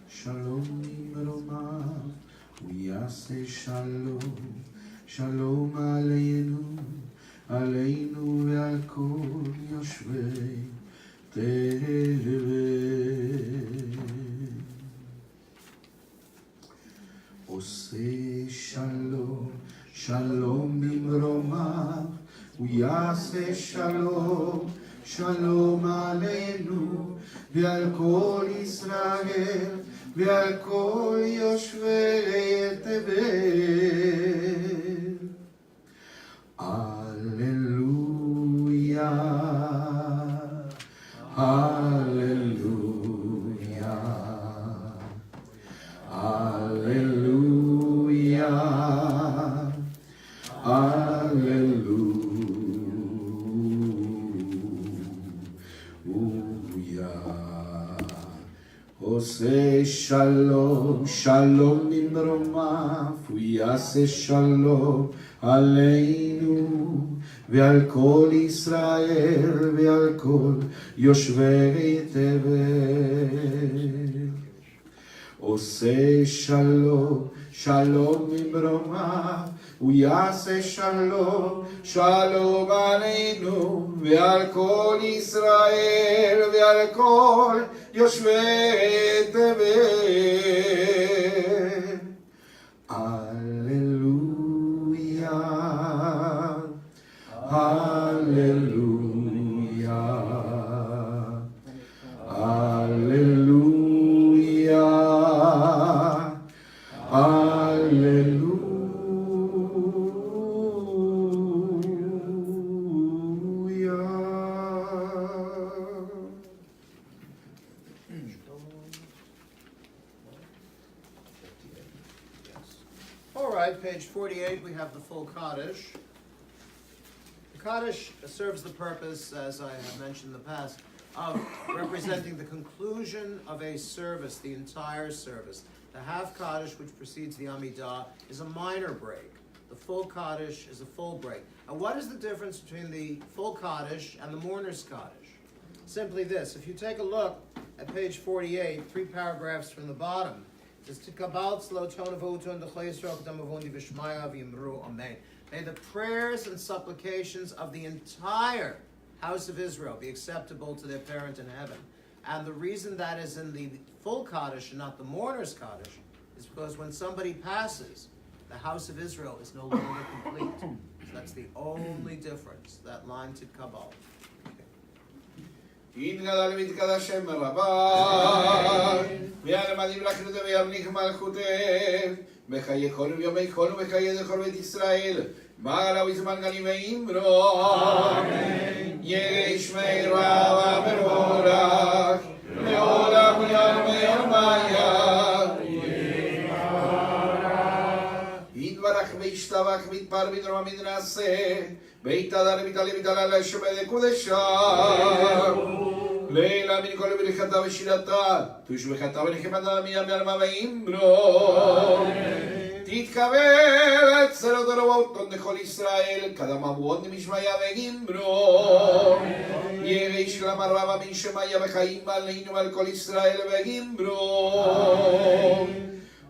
shalom imroma, ויעשה שלום, שלום עלינו, עלינו ועל כל יושבי תבל. עושה שלום, שלום במרומיו, ויעשה שלום, שלום עלינו ועל כל ישראל ועל כל יושבי תבל. הללויה, הללויה, הללויה, הללויה. עושה שלום, שלום ממרומיו, הוא יעשה שלום עלינו ועל כל ישראל ועל כל יושבי תבל. עושה שלום, שלום במרומיו, הוא יעשה שלום, שלום עלינו ועל כל ישראל ועל כל יושבי תבל. הללויה, הללויה, הללויה, הללויה. All right, page 48, we have the full Kaddish. The Kaddish serves the purpose, as I have mentioned in the past, of representing the conclusion of a service, the entire service. The half Kaddish, which precedes the Amidah, is a minor break. The full Kaddish is a full break. And what is the difference between the full Kaddish and the mourner's Kaddish? Simply this. If you take a look at page 48, 3 paragraphs from the bottom, it says, may the prayers and supplications of the entire house of Israel be acceptable to their parent in heaven. And the reason that is in the full Kaddish and not the mourner's Kaddish is because when somebody passes, the house of Israel is no longer complete. So that's the only difference, that line to Kabbalah. יתגדל ויתקדש שם רבה, ויעלמדים לכנות וימליך מלכותך, בחיי כל ויומי כל ובחיי זכור בית ישראל, מעלה וזמן גלים ואמרו, יהי שמי רב ומבורך, לעולם ולעולם ויומיה. יתברך וישתבח ויתפאר ויתרומם ויתנשא, ויתהדר ויתעלה ויתהלל לשם קודשו. לילה מן כל ברכתה ושירתה, תושבחתה ונחמתה מיד מעלמה ואמרו. תתקבל צרות הרבות לכל ישראל, קדם אבוות משמיה ואמרו. יהי שלום רבה מן שמיה וחיים עלינו ועל כל ישראל ואמרו.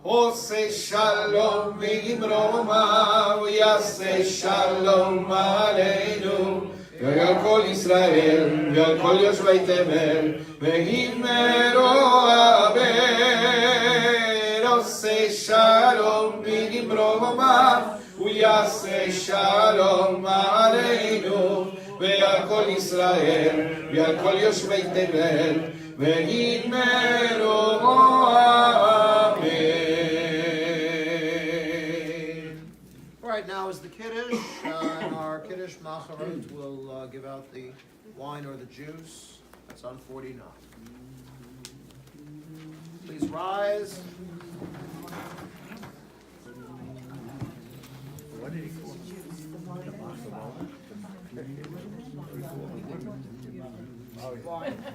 עושה שלום במרומיו, יעשה שלום עלינו ועל כל ישראל ועל כל יושבי תבל ואמרו אמן. עושה שלום במרומיו, הוא יעשה שלום עלינו ועל כל ישראל ועל כל יושבי תבל ואמרו אמן. Right now is the Kiddush, and our Kiddush Macharot will give out the wine or the juice. That's on 49. Please rise.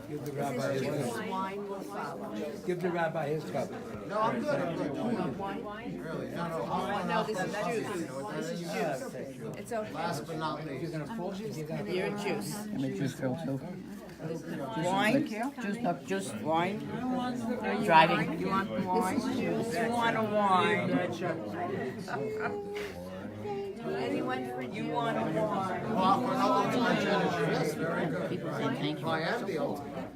Give the rabbi his cup. Give the rabbi his cup. No, I'm good. I'm good. Really? No. No, this is juice. This is juice. It's okay. Last but not You're least. gonna force it. You're gonna. You're juice. Let me just go too. Wine? Just wine. Driving. You want wine? You want a wine? Anyone for you want a wine? Well, we're not ultimate Kiddush. Yes, very good. People say thank you. I am the ultimate.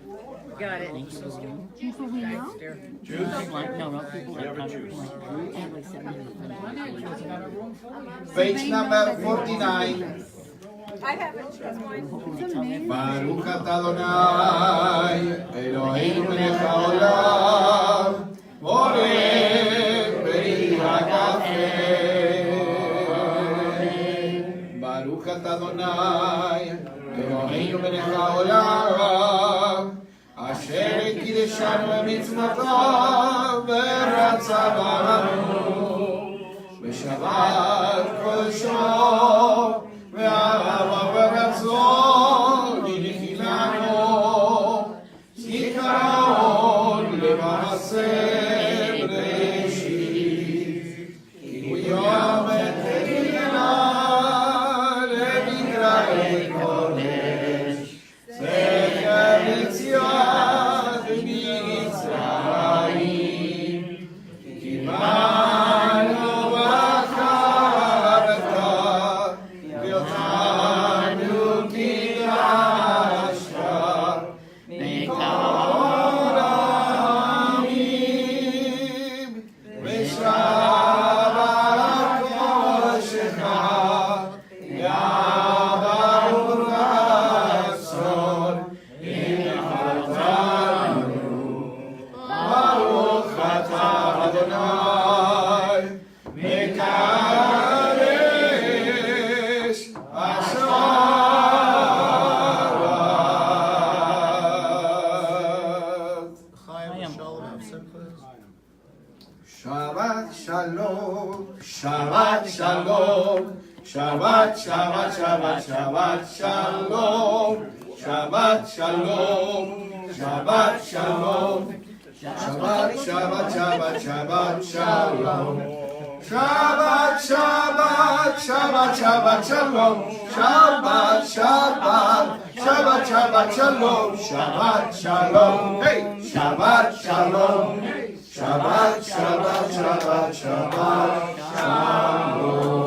Got it. Thank you. Like, no, people that come from like 70. Page number 49. I have it. Baruch atah Adonai, Eloheinu melech haolam, boreh beri hakafeh. Baruch atah Adonai, Eloheinu melech haolam, asher קידשנו במצוותיו ורצה בנו, בשבת קודשו ואהבה ורצון הניחי לנו, זיכרון למעשה בראשית, כי הוא יום התחילה למקראי קודש, זכר ליציאת מצרים, כי בא Shabbat, Shabbat, Shabbat, Shabbat, Shalom. Shabbat, Shalom. Shabbat, Shalom. Shabbat, Shabbat, Shabbat, Shabbat, Shalom. Shabbat, Shabbat, Shabbat, Shabbat, Shalom. Shabbat, Shabbat, Shabbat, Shabbat, Shalom. Shabbat, Shalom. Hey, Shabbat, Shalom. Shabbat, Shabbat, Shabbat, Shabbat, Shalom.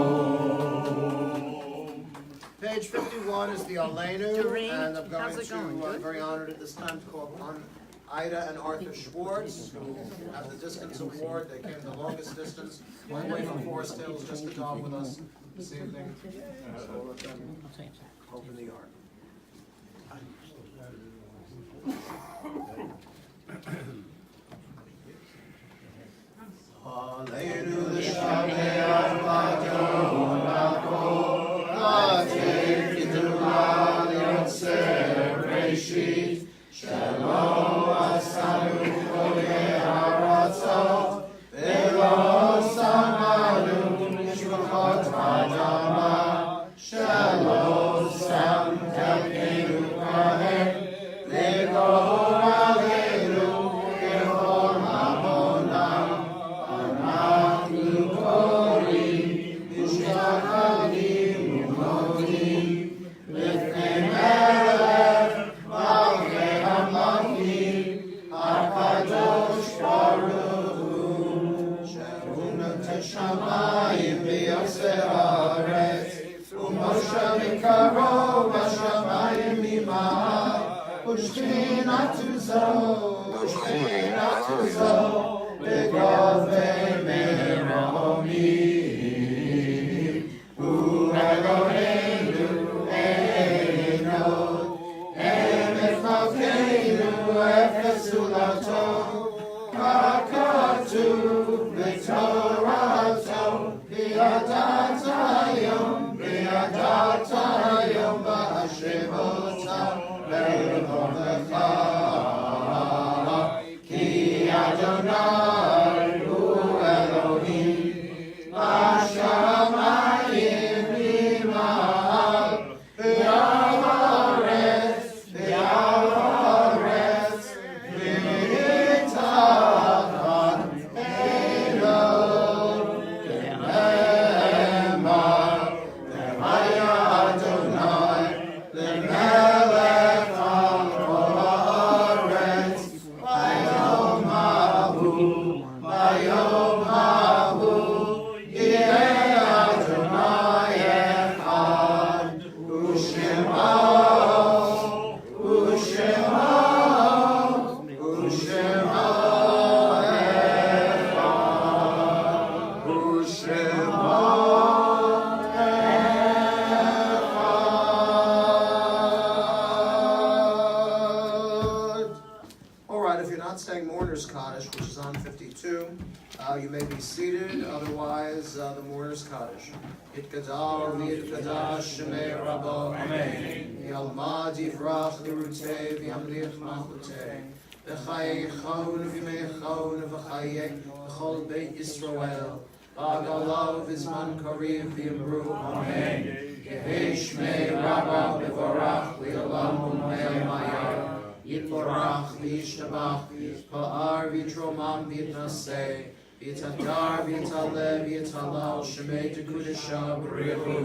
Page 51 is the Aleinu, Doreen, and I'm going how's it going? to, very honored at this time to call upon Ida and Arthur Schwartz, who have the Distance Award. They came the longest distance, all the way from Forest Hills, just to talk with us this evening. So let them open the yard. Aleinu l'shameach b'adon b'kol ha'tev k'durah l'yotzeh Bereshit Shalom asanu kol ha'aratzot ve'lo samanu mishpachot ha'adama Shalom samtakenu kahem ve'kol aleinu kechol hamonam אנחנו קוראים משתחווים ומודים לפני מלך מלכי המלכים הקדוש ברוך הוא שהוא נותן שמיים ויוצר הארץ ומושבים קרוב השמיים ממעל ושכינתו זו בגובה מרומי הוא אלוהינו אלוהינו אמך מלכנו אפס זולתו ככתוב בתורתו וידעת היום בהשבותה לבבך כי אדוני הוא אלוהים בשמיים ממעל ועל הארץ ומתחת אלוהו נאמר והיה אדוני למלך על כל הארץ ביום ההוא יהיה אדוני אחד ושמו All right, if you're not saying Mourner's Kaddish, which is on 52, you may be seated. Otherwise, the Mourner's Kaddish. Yitgadal v'yitgadash shemei Rabbo. Amen. Yalmad yivrach l'rutei v'yamlich machutei. V'chayechon v'yimeichon v'chayek v'chol beit Yisrael. V'agalav v'zman kariv v'yimru. Amen. Yehei shmei Rabba b'vorach li'olam u'mei mayar. Yitborach v'yishtabach v'pa'ar v'yitromam v'yitnaseh v'yitadar v'yitaleh v'yitalal shemei tekudesha b'richu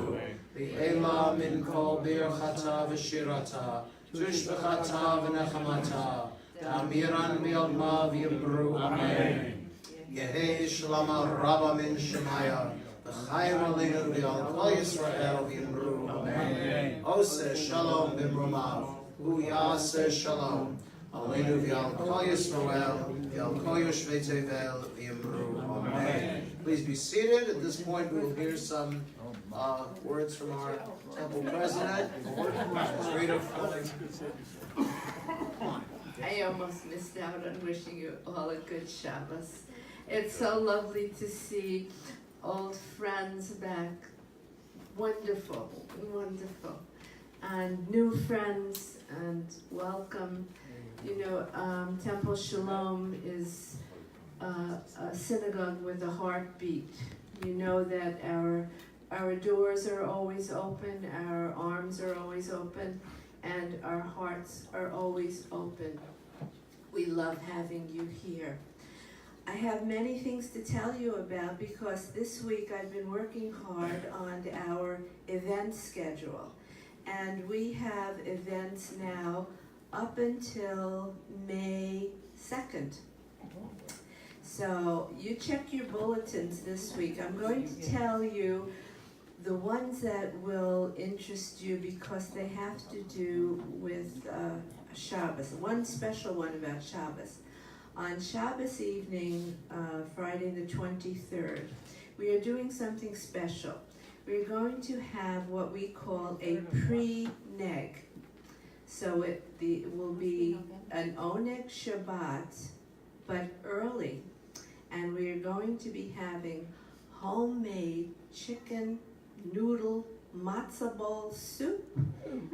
v'ela min kol birchata v'shirata tushbechata v'nechamata ta'amiran v'yalma v'yimru Amen. Yehei shalama rabba min shemaya v'chayim aleinu v'yal kol Yisrael v'yimru Amen. Oseh shalom b'mrumav Uyaseh shalom, aleinu v'yal kol Yisrael, v'yal kol yoshvei tevel v'yimru. Amen. Please be seated. At this point, we will hear some words from our temple president. Rita, I almost missed out on wishing you all a good Shabbos. It's so lovely to see old friends back. Wonderful, wonderful. And new friends, and welcome. You know, Temple Shalom is a synagogue with a heartbeat. You know that our Our doors are always open, our arms are always open, and our hearts are always open. We love having you here. I have many things to tell you about because this week I've been working hard on our event schedule. And we have events now up until May 2nd. So you check your bulletins this week. I'm going to tell you the ones that will interest you because they have to do with Shabbos. One special one about Shabbos. On Shabbos evening, Friday the 23rd, we are doing something special. We're going to have what we call a pre-neg. So it will be an oneg Shabbat, but early. And we're going to be having homemade chicken noodle matzah ball soup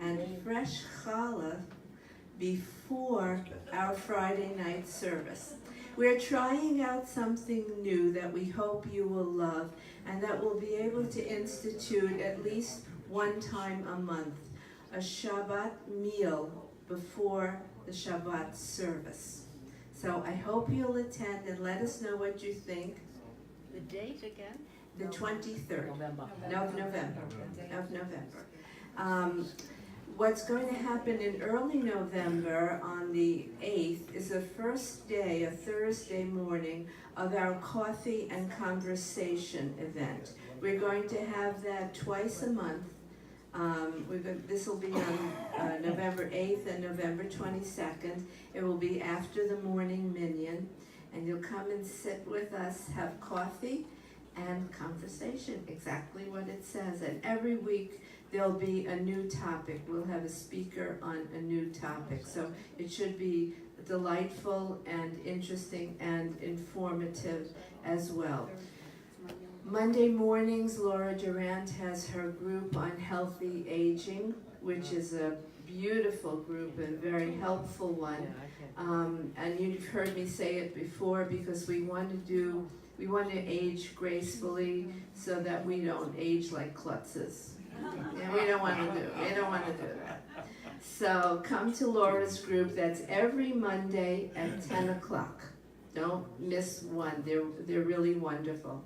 and fresh challah before our Friday night service. We're trying out something new that we hope you will love and that we'll be able to institute at least one time a month, a Shabbat meal before the Shabbat service. So I hope you'll attend and let us know what you think. The date again? The 23rd November. of November. What's going to happen in early November on the 8th is the first day, a Thursday morning, of our coffee and conversation event. We're going to have that twice a month. This will be on November 8th and November 22nd. It will be after the morning minyan, and you'll come and sit with us, have coffee and conversation, exactly what it says. And every week there'll be a new topic. We'll have a speaker on a new topic. So it should be delightful and interesting and informative as well. Monday mornings, Laura Durant has her group on healthy aging, which is a beautiful group and very helpful one. And you've heard me say it before because we want to age gracefully so that we don't age like klutzes. Yeah, we don't want to do that. So come to Laura's group. That's every Monday at 10 o'clock. Don't miss one. They're really wonderful.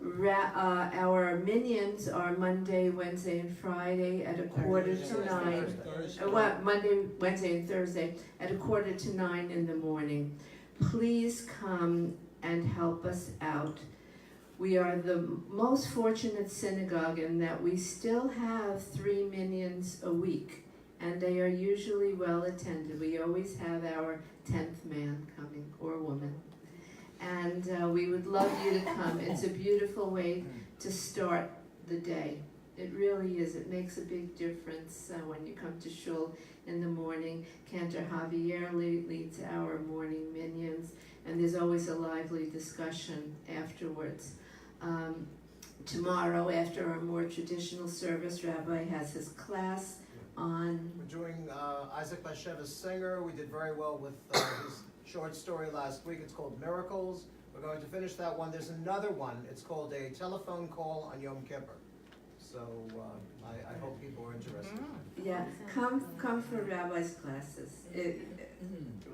Our minions are Monday, Wednesday, and Friday at 8:45. Monday, Wednesday, and Thursday at 8:45 in the morning. Please come and help us out. We are the most fortunate synagogue in that we still have 3 minions a week, and they are usually well attended. We always have our 10th man coming, or woman. And we would love you to come. It's a beautiful way to start the day. It really is. It makes a big difference when you come to shul in the morning. Cantor Javier leads our morning minions, and there's always a lively discussion afterwards. Tomorrow, after our more traditional service, Rabbi has his class on... We're doing Isaac Basheva's Singer. We did very well with his short story last week. It's called Miracles. We're going to finish that one. There's another one. It's called A Telephone Call on Yom Kippur. So I hope people are interested. Yeah, come for Rabbi's classes.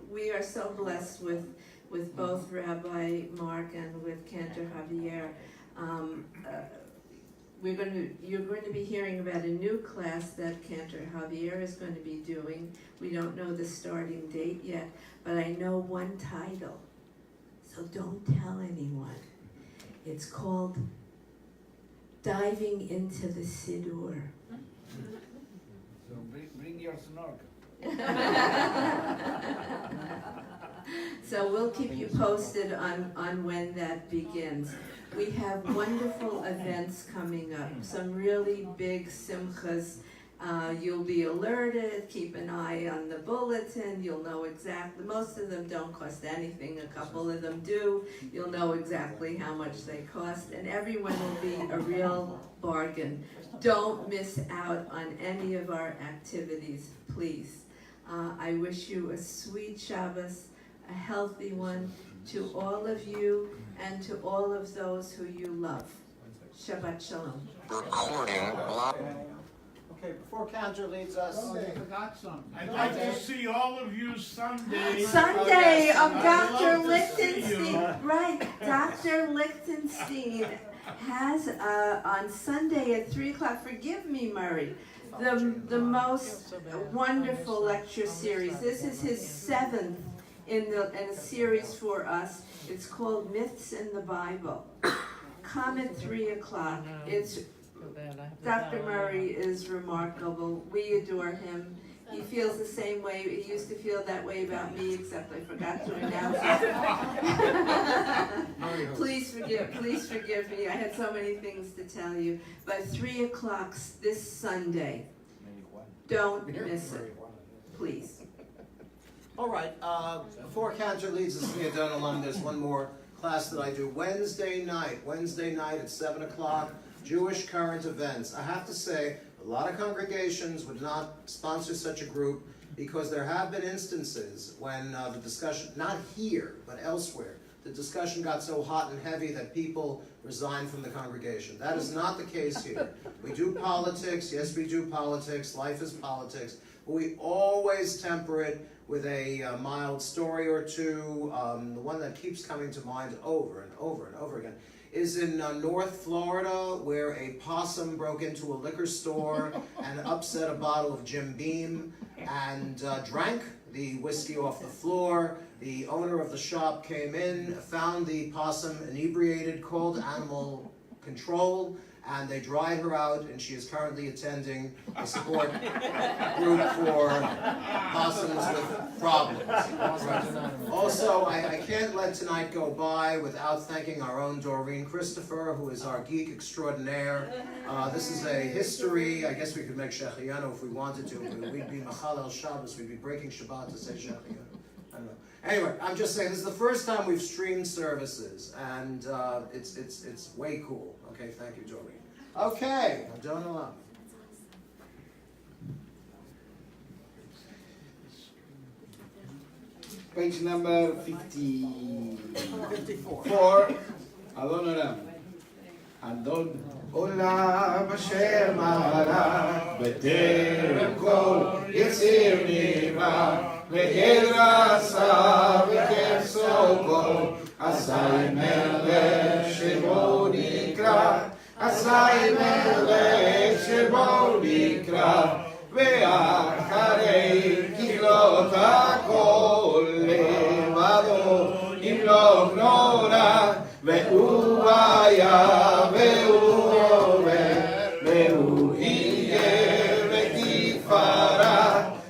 We are so blessed with both Rabbi Mark and with Cantor Javier. You're going to be hearing about a new class that Cantor Javier is going to be doing. We don't know the starting date yet, but I know one title, so don't tell anyone. It's called Diving into the Siddur. So bring your snorkel. So we'll keep you posted on when that begins. We have wonderful events coming up, some really big simchas. You'll be alerted, keep an eye on the bulletin, you'll know exactly, most of them don't cost anything, a couple of them do. You'll know exactly how much they cost, and everyone will be a real bargain. Don't miss out on any of our activities, please. I wish you a sweet Shabbos, a healthy one, to all of you and to all of those who you love. Shabbat Shalom. Okay, before Cantor leads us. I'd like to see all of you Sunday. Sunday of Dr. Lichtenstein. Right, Dr. Lichtenstein has on Sunday at 3 o'clock. Forgive me, Murray. The most wonderful lecture series. This is his 7th in a series for us. It's called Myths in the Bible. Come at 3 o'clock. It's Dr. Murray is remarkable. We adore him. He feels the same way. He used to feel that way about me, except I forgot to announce it. Please forgive me. I had so many things to tell you. But 3 o'clock this Sunday. Don't miss it. Please. All right, before Cantor leads us to the Adon Olam, there's one more class that I do Wednesday night at 7 o'clock, Jewish current events. I have to say, a lot of congregations would not sponsor such a group because there have been instances when the discussion, not here, but elsewhere, the discussion got so hot and heavy that people resigned from the congregation. That is not the case here. We do politics, yes we do politics, life is politics, but we always temper it with a mild story or two. The one that keeps coming to mind over and over and over again is in North Florida, where a possum broke into a liquor store and upset a bottle of Jim Beam and drank the whiskey off the floor. The owner of the shop came in, found the possum inebriated, called animal control, and they dried her out, and she is currently attending a support group for possums with problems. Right. Also, I can't let tonight go by without thanking our own Doreen Christopher, who is our geek extraordinaire. This is a history. I guess we could make Shechiyanu if we wanted to. We'd be Machal El Shabbos. We'd be breaking Shabbat to say Shechiyanu. I don't know. Anyway, I'm just saying this is the first time we've streamed services, and it's way cool. Okay, thank you, Doreen. Okay, Adon Olam. Page number 54. Adon Olam. Adon Olam Asher Malach B'terem Kol Yitzir Nivra V'El Rasa V'Kerso Kol Asai Melech Shemo Nikra Asai Melech Shemo Nikra Ve'acharei Kilot HaKol Levado Imloch Nora Ve'u Haya Ve'u Omer Ve'u Yeh Ve'tifara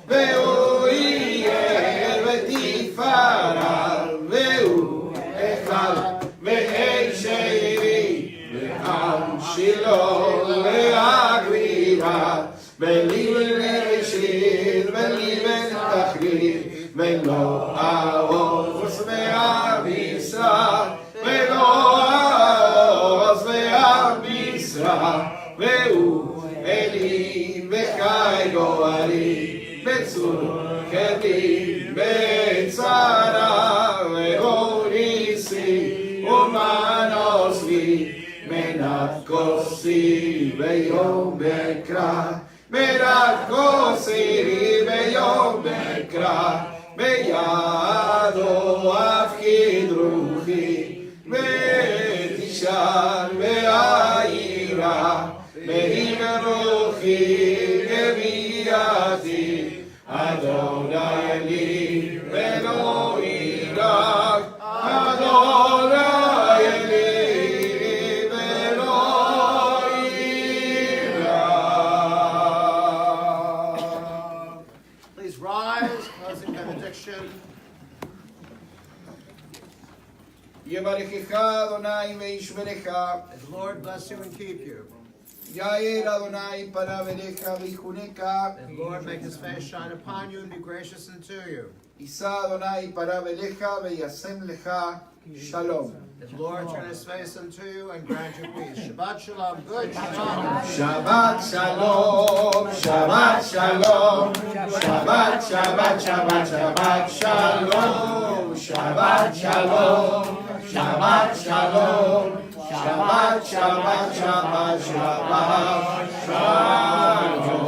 Ve'u Yeh Ve'tifara Ve'u Echad Ve'el Sheiri Ve'am Shilo Le'agriva Ve'liven Ereshit Ve'liven Tachrit Ve'lo Aoz Ve'avisra Ve'lo Aoz Ve'avisra Ve'u Eli Ve'chai Goari Ve'tzur Chedi Ve'tzara Ve'orisi Umanos Li Menat Kosi Ve'yom Ve'kra Menat Kosi Ve'yom Ve'kra Ve'yado Afkid Ruchi Ve'tishar Ve'ayira Ve'him Ruchi Ve'viati Adonai Eli Ve'lo Irak Adonai Eli Ve'lo Irak. Please rise, closing benediction. Yevarechecha Adonai ve'yishmerecha. May the Lord bless you and keep you. Yair Adonai panav elecha v'yichuneka. May the Lord make his face shine upon you and be gracious unto you. Yisa Adonai panav elecha v'yasem lecha shalom. May the Lord turn his face unto you and grant you peace. Shabbat shalom. Good shalom. Shabbat shalom, Shabbat shalom, Shabbat, Shabbat, Shabbat, Shabbat shalom, Shabbat shalom, Shabbat shalom, Shabbat, Shabbat, Shabbat, Shabbat, Shalom.